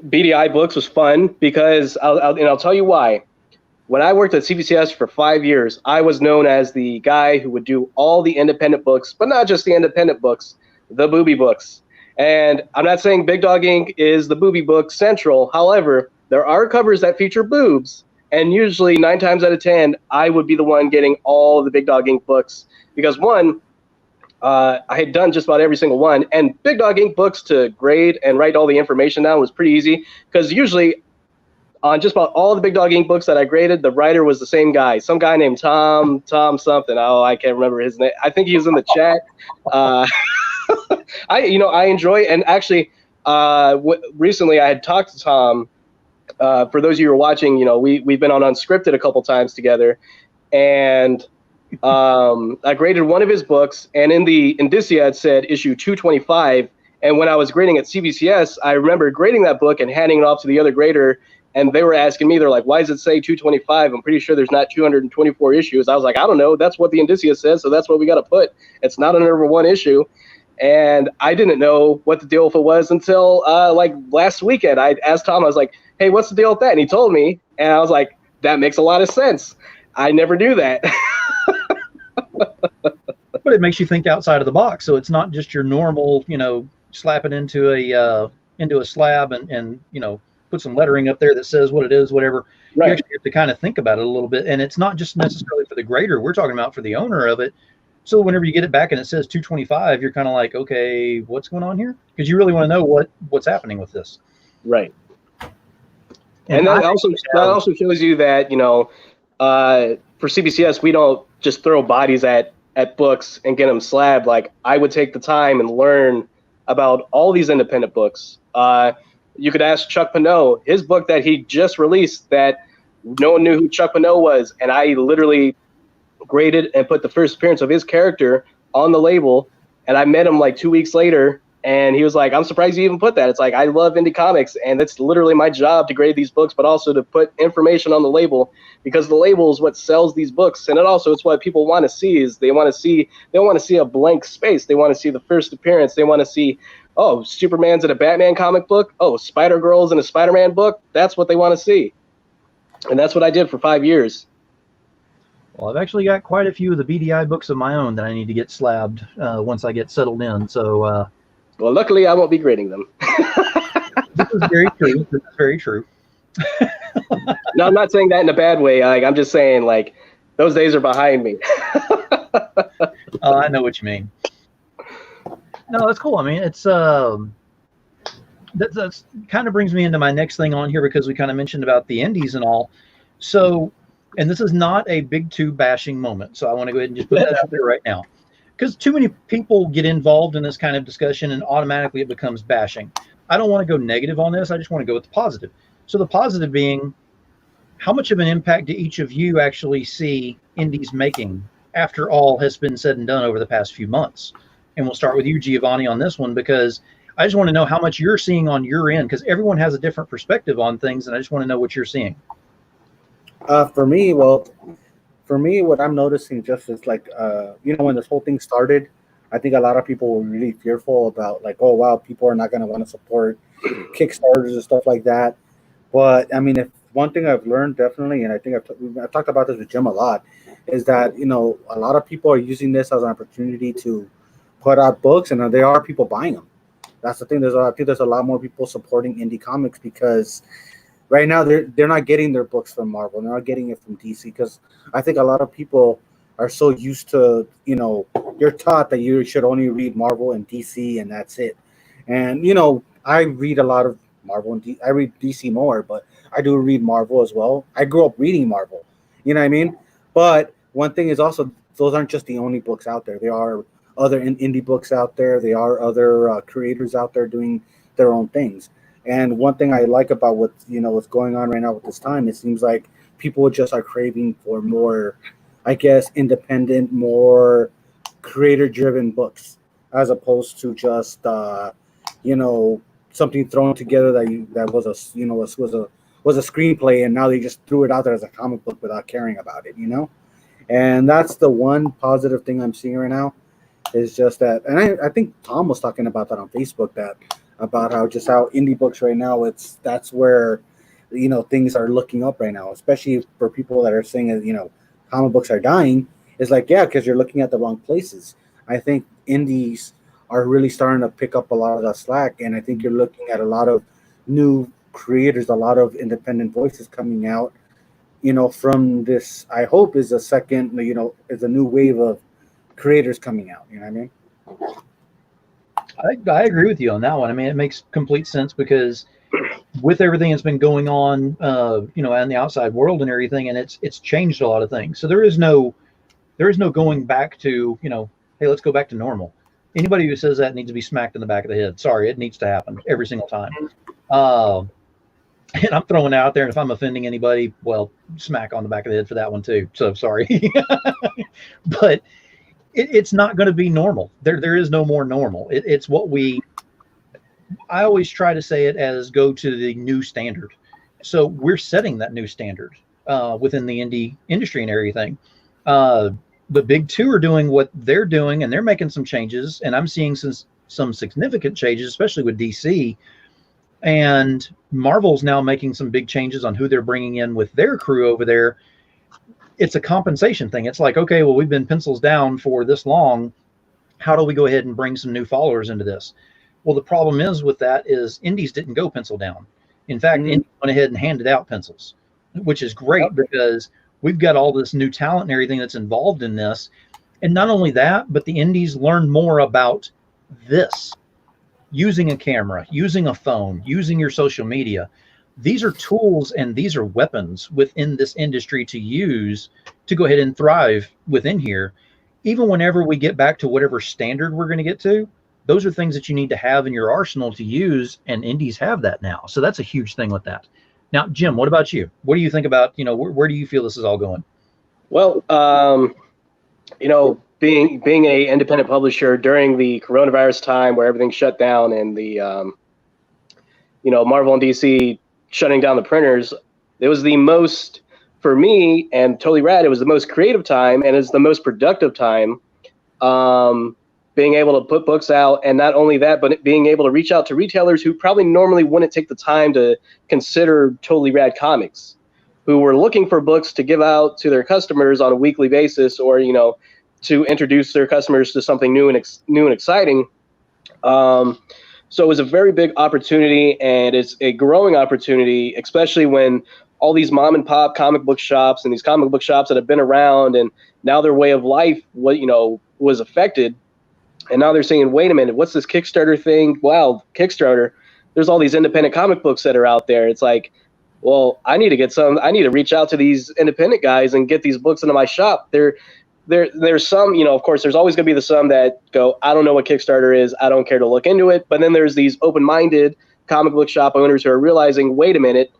BDI books was fun, because I'll tell you why. When I worked at CBCS for 5 years, I was known as the guy who would do all the independent books, but not just the independent books, the booby books. And I'm not saying Big Dog Ink is the booby book central. However, there are covers that feature boobs. And usually 9 times out of 10, I would be the one getting all the Big Dog Ink books. Because one, I had done just about every single one. And Big Dog Ink books to grade and write all the information down was pretty easy. Because usually on just about all the Big Dog Ink books that I graded, the writer was the same guy. Some guy named Tom something. Oh, I can't remember his name. I think he was in the chat. I enjoy, and actually recently I had talked to Tom, For those of you who are watching, we've been on Unscripted a couple times together, and I graded one of his books, and in the indicia it said issue 225. And when I was grading at CBCS, I remember grading that book and handing it off to the other grader, and they were asking me, they're like, "Why does it say 225? I'm pretty sure there's not 224 issues." I was like, "I don't know. That's what the indicia says, so that's what we got to put. It's not a number one issue." And I didn't know what the deal with it was until like last weekend. I asked Tom, I was like, "Hey, what's the deal with that?" And he told me, and I was like, "That makes a lot of sense. I never knew that." But it makes you think outside of the box. So it's not just your normal, slap it into a slab and put some lettering up there that says what it is, whatever. Right. You actually have to kind of think about it a little bit. And it's not just necessarily for the grader. We're talking about for the owner of it. So whenever you get it back and it says 225, you're kind of like, okay, what's going on here? Because you really want to know what's happening with this. Right. And that also shows you that, for CBCS, we don't just throw bodies at books and get them slabbed. Like, I would take the time and learn about all these independent books. You could ask Chuck Pinot, his book that he just released that no one knew who Chuck Pinot was. And I literally graded and put the first appearance of his character on the label. And I met him like 2 weeks later, and he was like, "I'm surprised you even put that." It's like, I love indie comics, and it's literally my job to grade these books, but also to put information on the label, because the label is what sells these books. And it's what people want to see. Is they don't want to see a blank space. They want to see the first appearance. They want to see, oh, Superman's in a Batman comic book. Oh, Spider-Girl's in a Spider-Man book. That's what they want to see. And that's what I did for 5 years. Well, I've actually got quite a few of the BDI books of my own that I need to get slabbed once I get settled in. So, well, luckily I won't be grading them. This is very true. This is very true. No, I'm not saying that in a bad way. I'm just saying, like, those days are behind me. I know what you mean. No, that's cool. I mean, it's that's kind of brings me into my next thing on here, because we kind of mentioned about the indies and all. So, and this is not a big two bashing moment, so I want to go ahead and just put that out there right now, because too many people get involved in this kind of discussion and automatically it becomes bashing. I don't want to go negative on this. I just want to go with the positive. So the positive being, how much of an impact do each of you actually see indies making after all has been said and done over the past few months? And we'll start with you, Giovanni, on this one, because I just want to know how much you're seeing on your end, because everyone has a different perspective on things, and I just want to know what you're seeing. For me, what I'm noticing just is like, when this whole thing started, I think a lot of people were really fearful about, like, oh, wow, people are not going to want to support Kickstarters and stuff like that. But I mean, if one thing I've learned definitely, and I think I've talked about this with Jim a lot, is that, a lot of people are using this as an opportunity to put out books, and there are people buying them. That's the thing. I think there's a lot more people supporting indie comics, because right now they're not getting their books from Marvel. They're not getting it from DC, because I think a lot of people are so used to, you're taught that you should only read Marvel and DC and that's it. And, I read a lot of Marvel and I read DC more, but I do read Marvel as well. I grew up reading Marvel, you know what I mean? But one thing is also, those aren't just the only books out there. There are other indie books out there. There are other creators out there doing their own things. And one thing I like about what's going on right now with this time, it seems like people just are craving for more, I guess, independent, more creator-driven books, as opposed to just something thrown together that was a screenplay, and now they just threw it out there as a comic book without caring about it, And that's the one positive thing I'm seeing right now, is just that. And I think Tom was talking about that on Facebook, about how indie books right now, that's where things are looking up right now, especially for people that are saying that comic books are dying. It's like, yeah, because you're looking at the wrong places. I think indies are really starting to pick up a lot of that slack, and I think you're looking at a lot of new creators, a lot of independent voices coming out, from this. I hope is a second, is a new wave of creators coming out. You know what I mean? I agree with you on that one. I mean, it makes complete sense, because with everything that's been going on, in the outside world and everything, and it's changed a lot of things. So there is no going back to, hey, let's go back to normal. Anybody who says that needs to be smacked in the back of the head. Sorry, it needs to happen every single time. And I'm throwing it out there, and if I'm offending anybody, well, smack on the back of the head for that one too. So sorry. But it's not going to be normal. There is no more normal. It's what I always try to say it as go to the new standard. So we're setting that new standard within the indie industry and everything. Uh, the big two are doing what they're doing, and they're making some changes. And I'm seeing some significant changes, especially with DC. And Marvel's now making some big changes on who they're bringing in with their crew over there. It's a compensation thing. It's like, okay, well, we've been pencils down for this long. How do we go ahead and bring some new followers into this? Well, the problem is with that is indies didn't go pencil down. In fact, Indies went ahead and handed out pencils, which is great because we've got all this new talent and everything that's involved in this. And not only that, but the indies learn more about this, using a camera, using a phone, using your social media. These are tools and these are weapons within this industry to use to go ahead and thrive within here. Even whenever we get back to whatever standard we're going to get to, those are things that you need to have in your arsenal to use, and indies have that now. So that's a huge thing with that. Now, Jim, what about you? What do you think about, where do you feel this is all going? Well, being a independent publisher during the coronavirus time where everything shut down and the, Marvel and DC shutting down the printers, it was the most, for me and Totally Rad, it was the most creative time and it's the most productive time. Being able to put books out, and not only that, but being able to reach out to retailers who probably normally wouldn't take the time to consider Totally Rad Comics, who were looking for books to give out to their customers on a weekly basis, or to introduce their customers to something new and exciting. So it was a very big opportunity, and it's a growing opportunity, especially when all these mom and pop comic book shops and these comic book shops that have been around and now their way of life, was affected. And now they're saying, wait a minute, what's this Kickstarter thing? Wow, Kickstarter. There's all these independent comic books that are out there. It's like, well, I need to reach out to these independent guys and get these books into my shop. There's some, of course, there's always going to be the some that go, I don't know what Kickstarter is. I don't care to look into it. But then there's these open-minded comic book shop owners who are realizing, wait a minute,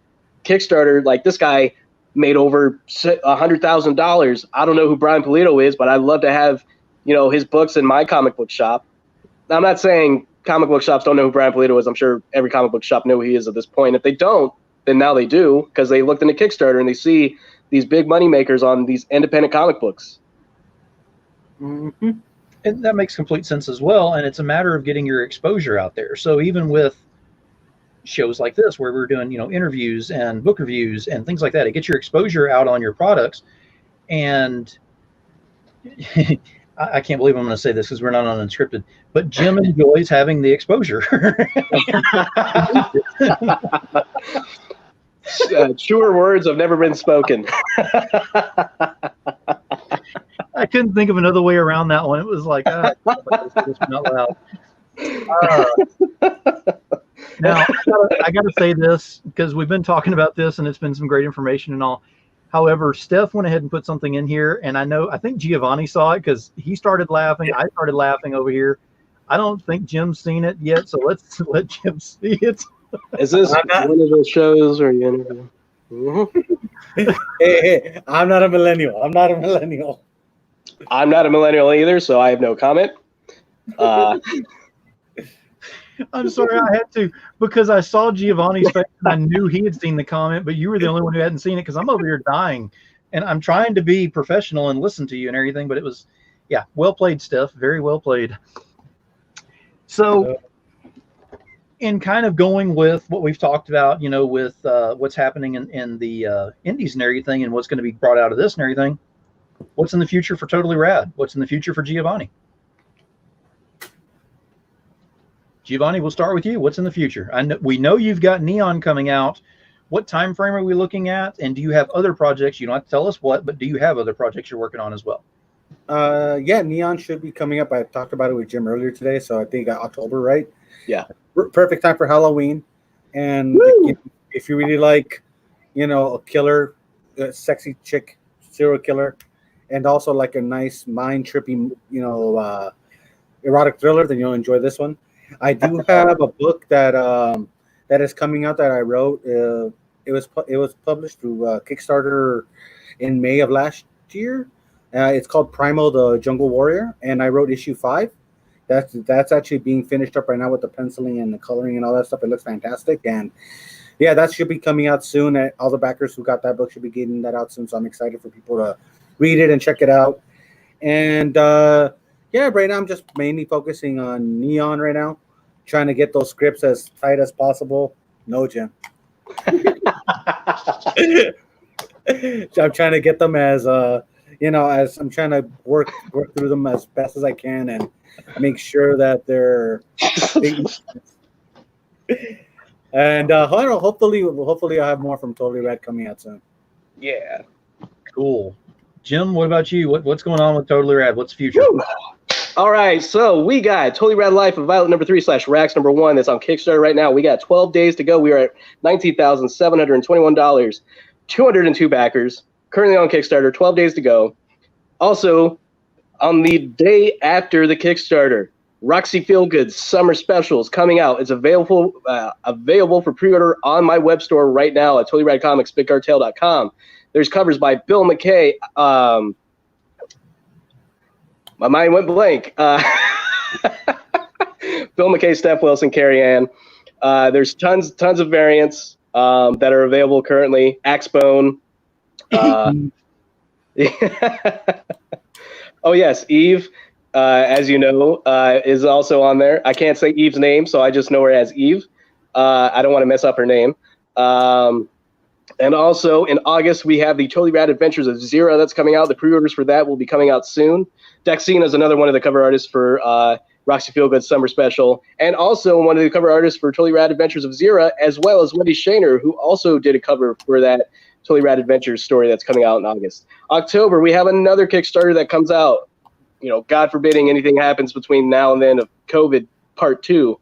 Kickstarter, like this guy made over $100,000. I don't know who Brian Pulido is, but I'd love to have his books in my comic book shop. Now, I'm not saying comic book shops don't know who Brian Pulido is. I'm sure every comic book shop know who he is at this point. If they don't, then now they do, because they looked into Kickstarter and they see these big money makers on these independent comic books. Mm-hmm. And that makes complete sense as well. And it's a matter of getting your exposure out there. So even with shows like this, where we're doing, interviews and book reviews and things like that, it gets your exposure out on your products. And I can't believe I'm going to say this because we're not on Unscripted, but Jim enjoys having the exposure. Truer words have never been spoken. I couldn't think of another way around that one. It was like, not loud. Now, I got to say this because we've been talking about this and it's been some great information and all. However, Steph went ahead and put something in here, and I think Giovanni saw it because he started laughing. I started laughing over here. I don't think Jim's seen it yet, so let's let Jim see it. Is this one of those shows or you interview? Mm-hmm. Hey, I'm not a millennial. I'm not a millennial either, so I have no comment. I'm sorry, I had to, because I saw Giovanni's face and I knew he had seen the comment, but you were the only one who hadn't seen it because I'm over here dying. And I'm trying to be professional and listen to you and everything, but it was, well played, Steph. Very well played. So in kind of going with what we've talked about, with what's happening in the indies and everything and what's going to be brought out of this and everything, what's in the future for Totally Rad? What's in the future for Giovanni? Giovanni, we'll start with you. What's in the future? We know you've got Neon coming out. What time frame are we looking at? And do you have other projects? You don't have to tell us what, but do you have other projects you're working on as well? Neon should be coming up. I talked about it with Jim earlier today, so I think October, right? Yeah. Perfect time for Halloween. And if you really like, a killer, a sexy chick serial killer, and also like a nice mind-tripping, erotic thriller, then you'll enjoy this one. I do have a book that that is coming out that I wrote. It was published through Kickstarter in May of last year. It's called Primal the Jungle Warrior, and I wrote issue 5. That's actually being finished up right now with the penciling and the coloring and all that stuff. It looks fantastic, and yeah, that should be coming out soon. All the backers who got that book should be getting that out soon. So I'm excited for people to read it and check it out. And yeah, right now I'm just mainly focusing on Neon right now, trying to get those scripts as tight as possible. No, Jim. So I'm trying to get them as as I'm trying to work through them as best as I can and make sure that they're and hopefully I'll have more from Totally Rad coming out soon. Yeah. Cool. Jim, what about you? What's going on with Totally Rad? What's the future? Woo! All right, so we got Totally Rad Life of Violet number 3 / Rax number 1 that's on Kickstarter right now. We got 12 days to go. We are at $19,721, 202 backers, currently on Kickstarter, 12 days to go. Also, on the day after the Kickstarter, Roxy Feelgood's summer specials coming out. It's available for pre-order on my web store right now at TotallyRadComics.BigCartel.com. There's covers by Bill McKay. My mind went blank. Bill McKay, Steph Wilson, Carrie Ann. There's tons of variants that are available currently. Axebone. Oh yes, Eve, as you know, is also on there. I can't say Eve's name, so I just know her as Eve. I don't want to mess up her name. And also in August, we have the Totally Rad Adventures of Zira that's coming out. The pre-orders for that will be coming out soon. Dexina is another one of the cover artists for Roxy Feelgood's summer special, and also one of the cover artists for Totally Rad Adventures of Zira, as well as Wendy Shaner, who also did a cover for that Totally Rad Adventures story that's coming out in August. October, we have another Kickstarter that comes out. God forbidding anything happens between now and then of COVID Part 2.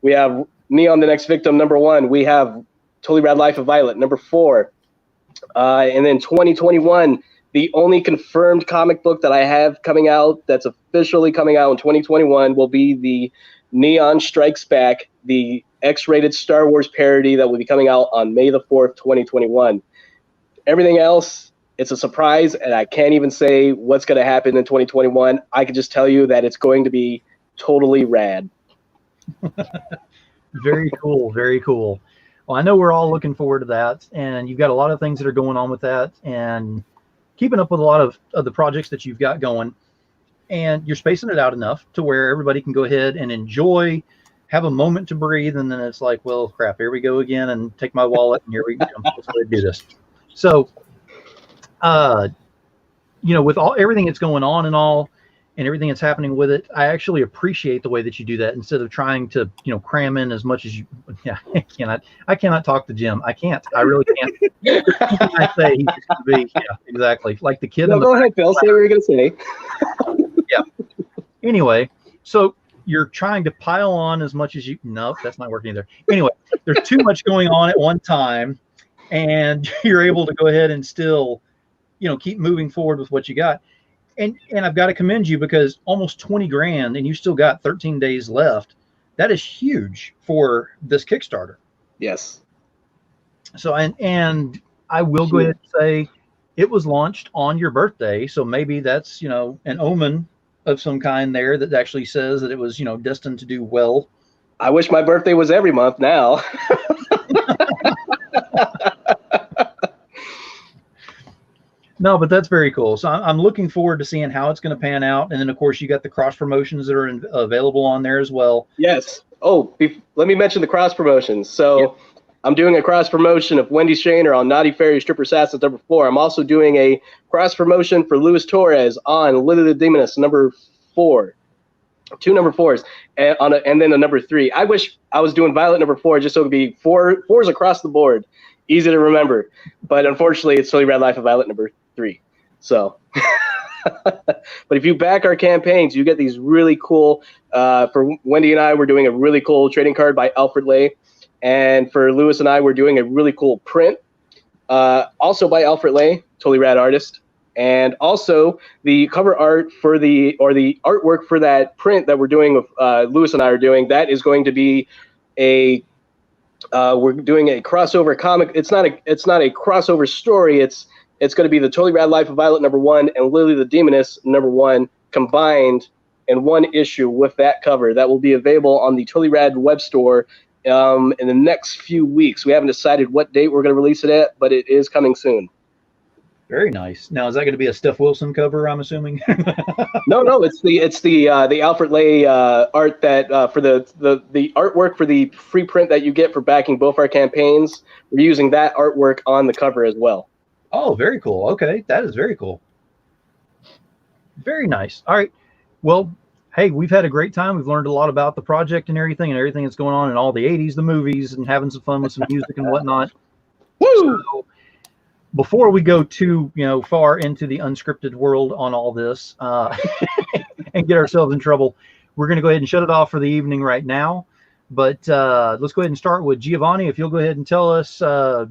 We have Neon the Next Victim number 1. We have Totally Rad Life of Violet number 4. And then 2021, the only confirmed comic book that I have coming out that's officially coming out in 2021 will be the Neon Strikes Back, the X-rated Star Wars parody that will be coming out on May the 4th, 2021. Everything else, it's a surprise, and I can't even say what's going to happen in 2021. I can just tell you that it's going to be totally rad. Very cool. Very cool. Well, I know we're all looking forward to that, and you've got a lot of things that are going on with that, and keeping up with a lot of the projects that you've got going, and you're spacing it out enough to where everybody can go ahead and enjoy, have a moment to breathe, and then it's like, well, crap, here we go again, and take my wallet, and here we go. Let's go ahead and do this. So, with everything that's going on and everything that's happening with it, I actually appreciate the way that you do that instead of trying to, cram in as much as you. Yeah, I cannot talk to Jim. I can't. I really can't. I say he used to be. Yeah, exactly. Like the kid. No, go ahead, Phil. Say what you're going to say. Yeah. Anyway, so you're trying to pile on as much as you. No, that's not working either. Anyway, there's too much going on at one time, and you're able to go ahead and still, keep moving forward with what you got. And I've got to commend you because almost 20 grand and you still got 13 days left. That is huge for this Kickstarter. Yes. So, and I will go ahead and say it was launched on your birthday. So maybe that's, an omen of some kind there that actually says that it was, destined to do well. I wish my birthday was every month now. No, but that's very cool. So I'm looking forward to seeing how it's going to pan out. And then, of course, you got the cross promotions that are available on there as well. Yes. Oh, let me mention the cross promotions. So yep. I'm doing a cross promotion of Wendy Shaner on Naughty Fairy Stripper Assassins number 4. I'm also doing a cross promotion for Luis Torres on Lily the Demoness number 4. 2 number 4s and then a number 3. I wish I was doing Violet number 4 just so it would be 4s across the board. Easy to remember. But unfortunately, it's Totally Rad Life of Violet number 3. So, but if you back our campaigns, you get these really cool, for Wendy and I, we're doing a really cool trading card by Alfred Lay. And for Lewis and I, we're doing a really cool print, also by Alfred Lay, Totally Rad artist. And also the cover art for the artwork for that print that we're doing with Lewis and I are doing, that is going to be a We're doing a crossover comic. It's not a crossover story. It's going to be the Totally Rad Life of Violet #1 and Lily the Demoness #1 combined in one issue with that cover. That will be available on the Totally Rad web store in the next few weeks. We haven't decided what date we're going to release it at, but it is coming soon. Very nice. Now, is that going to be a Steph Wilson cover, I'm assuming? No, it's the Alfred Lay art that for the artwork for the free print that you get for backing both our campaigns. We're using that artwork on the cover as well. Oh, very cool. Okay, that is very cool. Very nice. All right. Well, hey, we've had a great time. We've learned a lot about the project and everything that's going on in all the 80s, the movies, and having some fun with some music and whatnot. Woo! So, before we go too far into the unscripted world on all this and get ourselves in trouble, we're going to go ahead and shut it off for the evening right now. But let's go ahead and start with Giovanni. If you'll go ahead and tell us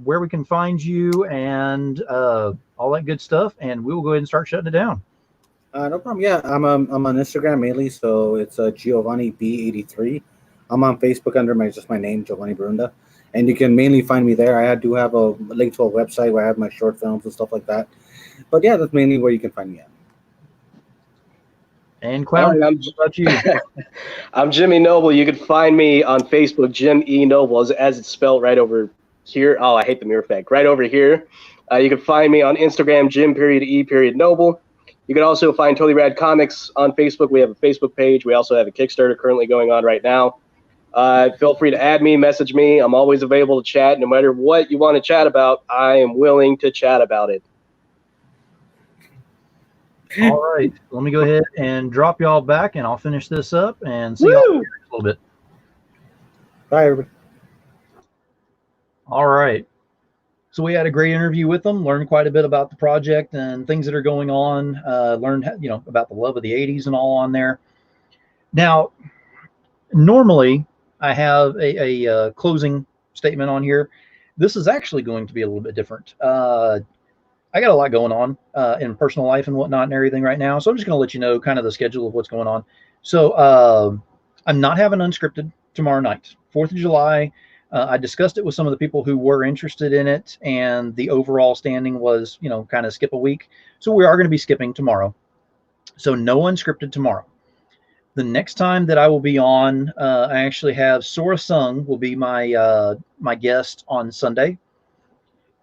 where we can find you and all that good stuff, and we will go ahead and start shutting it down. No problem. Yeah, I'm on Instagram mainly, so it's Giovanni B83. I'm on Facebook under just my name, Giovanni Borunda. And you can mainly find me there. I do have a link to a website where I have my short films and stuff like that. But yeah, that's mainly where you can find me at. And Clown, how about you? I'm Jimmy Noble. You can find me on Facebook, Jim E. Noble, as it's spelled right over here. Oh, I hate the mirror effect. Right over here. You can find me on Instagram, Jim.E.Noble. You can also find Totally Rad Comics on Facebook. We have a Facebook page. We also have a Kickstarter currently going on right now. Feel free to add me, message me. I'm always available to chat. No matter what you want to chat about, I am willing to chat about it. All right. Let me go ahead and drop y'all back, and I'll finish this up and see y'all in a little bit. Bye, everybody. All right. So we had a great interview with them, learned quite a bit about the project and things that are going on, learned about the love of the 80s and all on there. Now, normally I have a closing statement on here. This is actually going to be a little bit different. I got a lot going on in personal life and whatnot and everything right now. So I'm just going to let you know kind of the schedule of what's going on. So I'm not having unscripted tomorrow night, 4th of July. I discussed it with some of the people who were interested in it, and the overall standing was, kind of skip a week. So we are going to be skipping tomorrow. So no unscripted tomorrow. The next time that I will be on, I actually have Sora Sung will be my my guest on Sunday.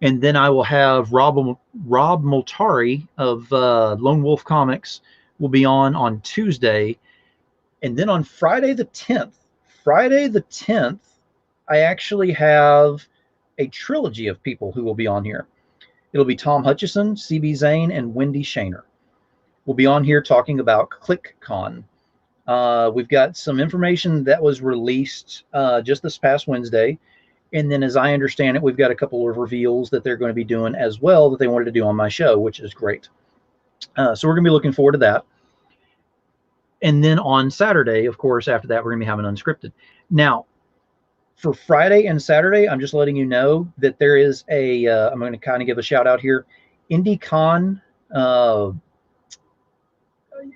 And then I will have Rob Multari of Lone Wolf Comics will be on Tuesday. And then on Friday the 10th, I actually have a trilogy of people who will be on here. It'll be Tom Hutchison, CB Zane, and Wendy Shaner. We'll be on here talking about ClickCon. We've got some information that was released just this past Wednesday. And then as I understand it, we've got a couple of reveals that they're going to be doing as well that they wanted to do on my show, which is great. So we're going to be looking forward to that. And then on Saturday, of course, after that, we're going to be having unscripted. Now, for Friday and Saturday, I'm just letting you know that there is I'm going to kind of give a shout out here. IndieCon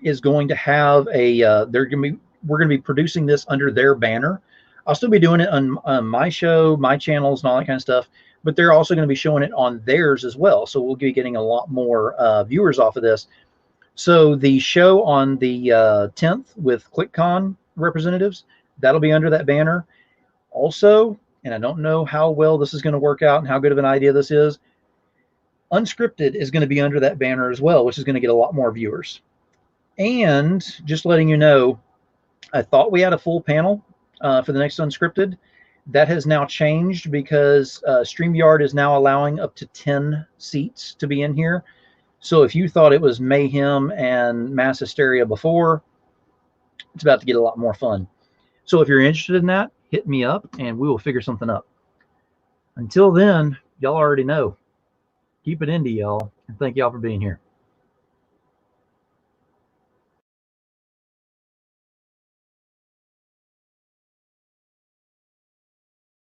is going to have we're going to be producing this under their banner. I'll still be doing it on my show, my channels, and all that kind of stuff, but they're also going to be showing it on theirs as well. So we'll be getting a lot more viewers off of this. So the show on the 10th with ClickCon representatives, that'll be under that banner. Also, and I don't know how well this is going to work out and how good of an idea this is, Unscripted is going to be under that banner as well, which is going to get a lot more viewers. And just letting you know, I thought we had a full panel for the next Unscripted. That has now changed because StreamYard is now allowing up to 10 seats to be in here. So if you thought it was mayhem and mass hysteria before, it's about to get a lot more fun. So if you're interested in that, hit me up and we will figure something up. Until then, y'all already know. Keep it indie, y'all. And thank y'all for being here.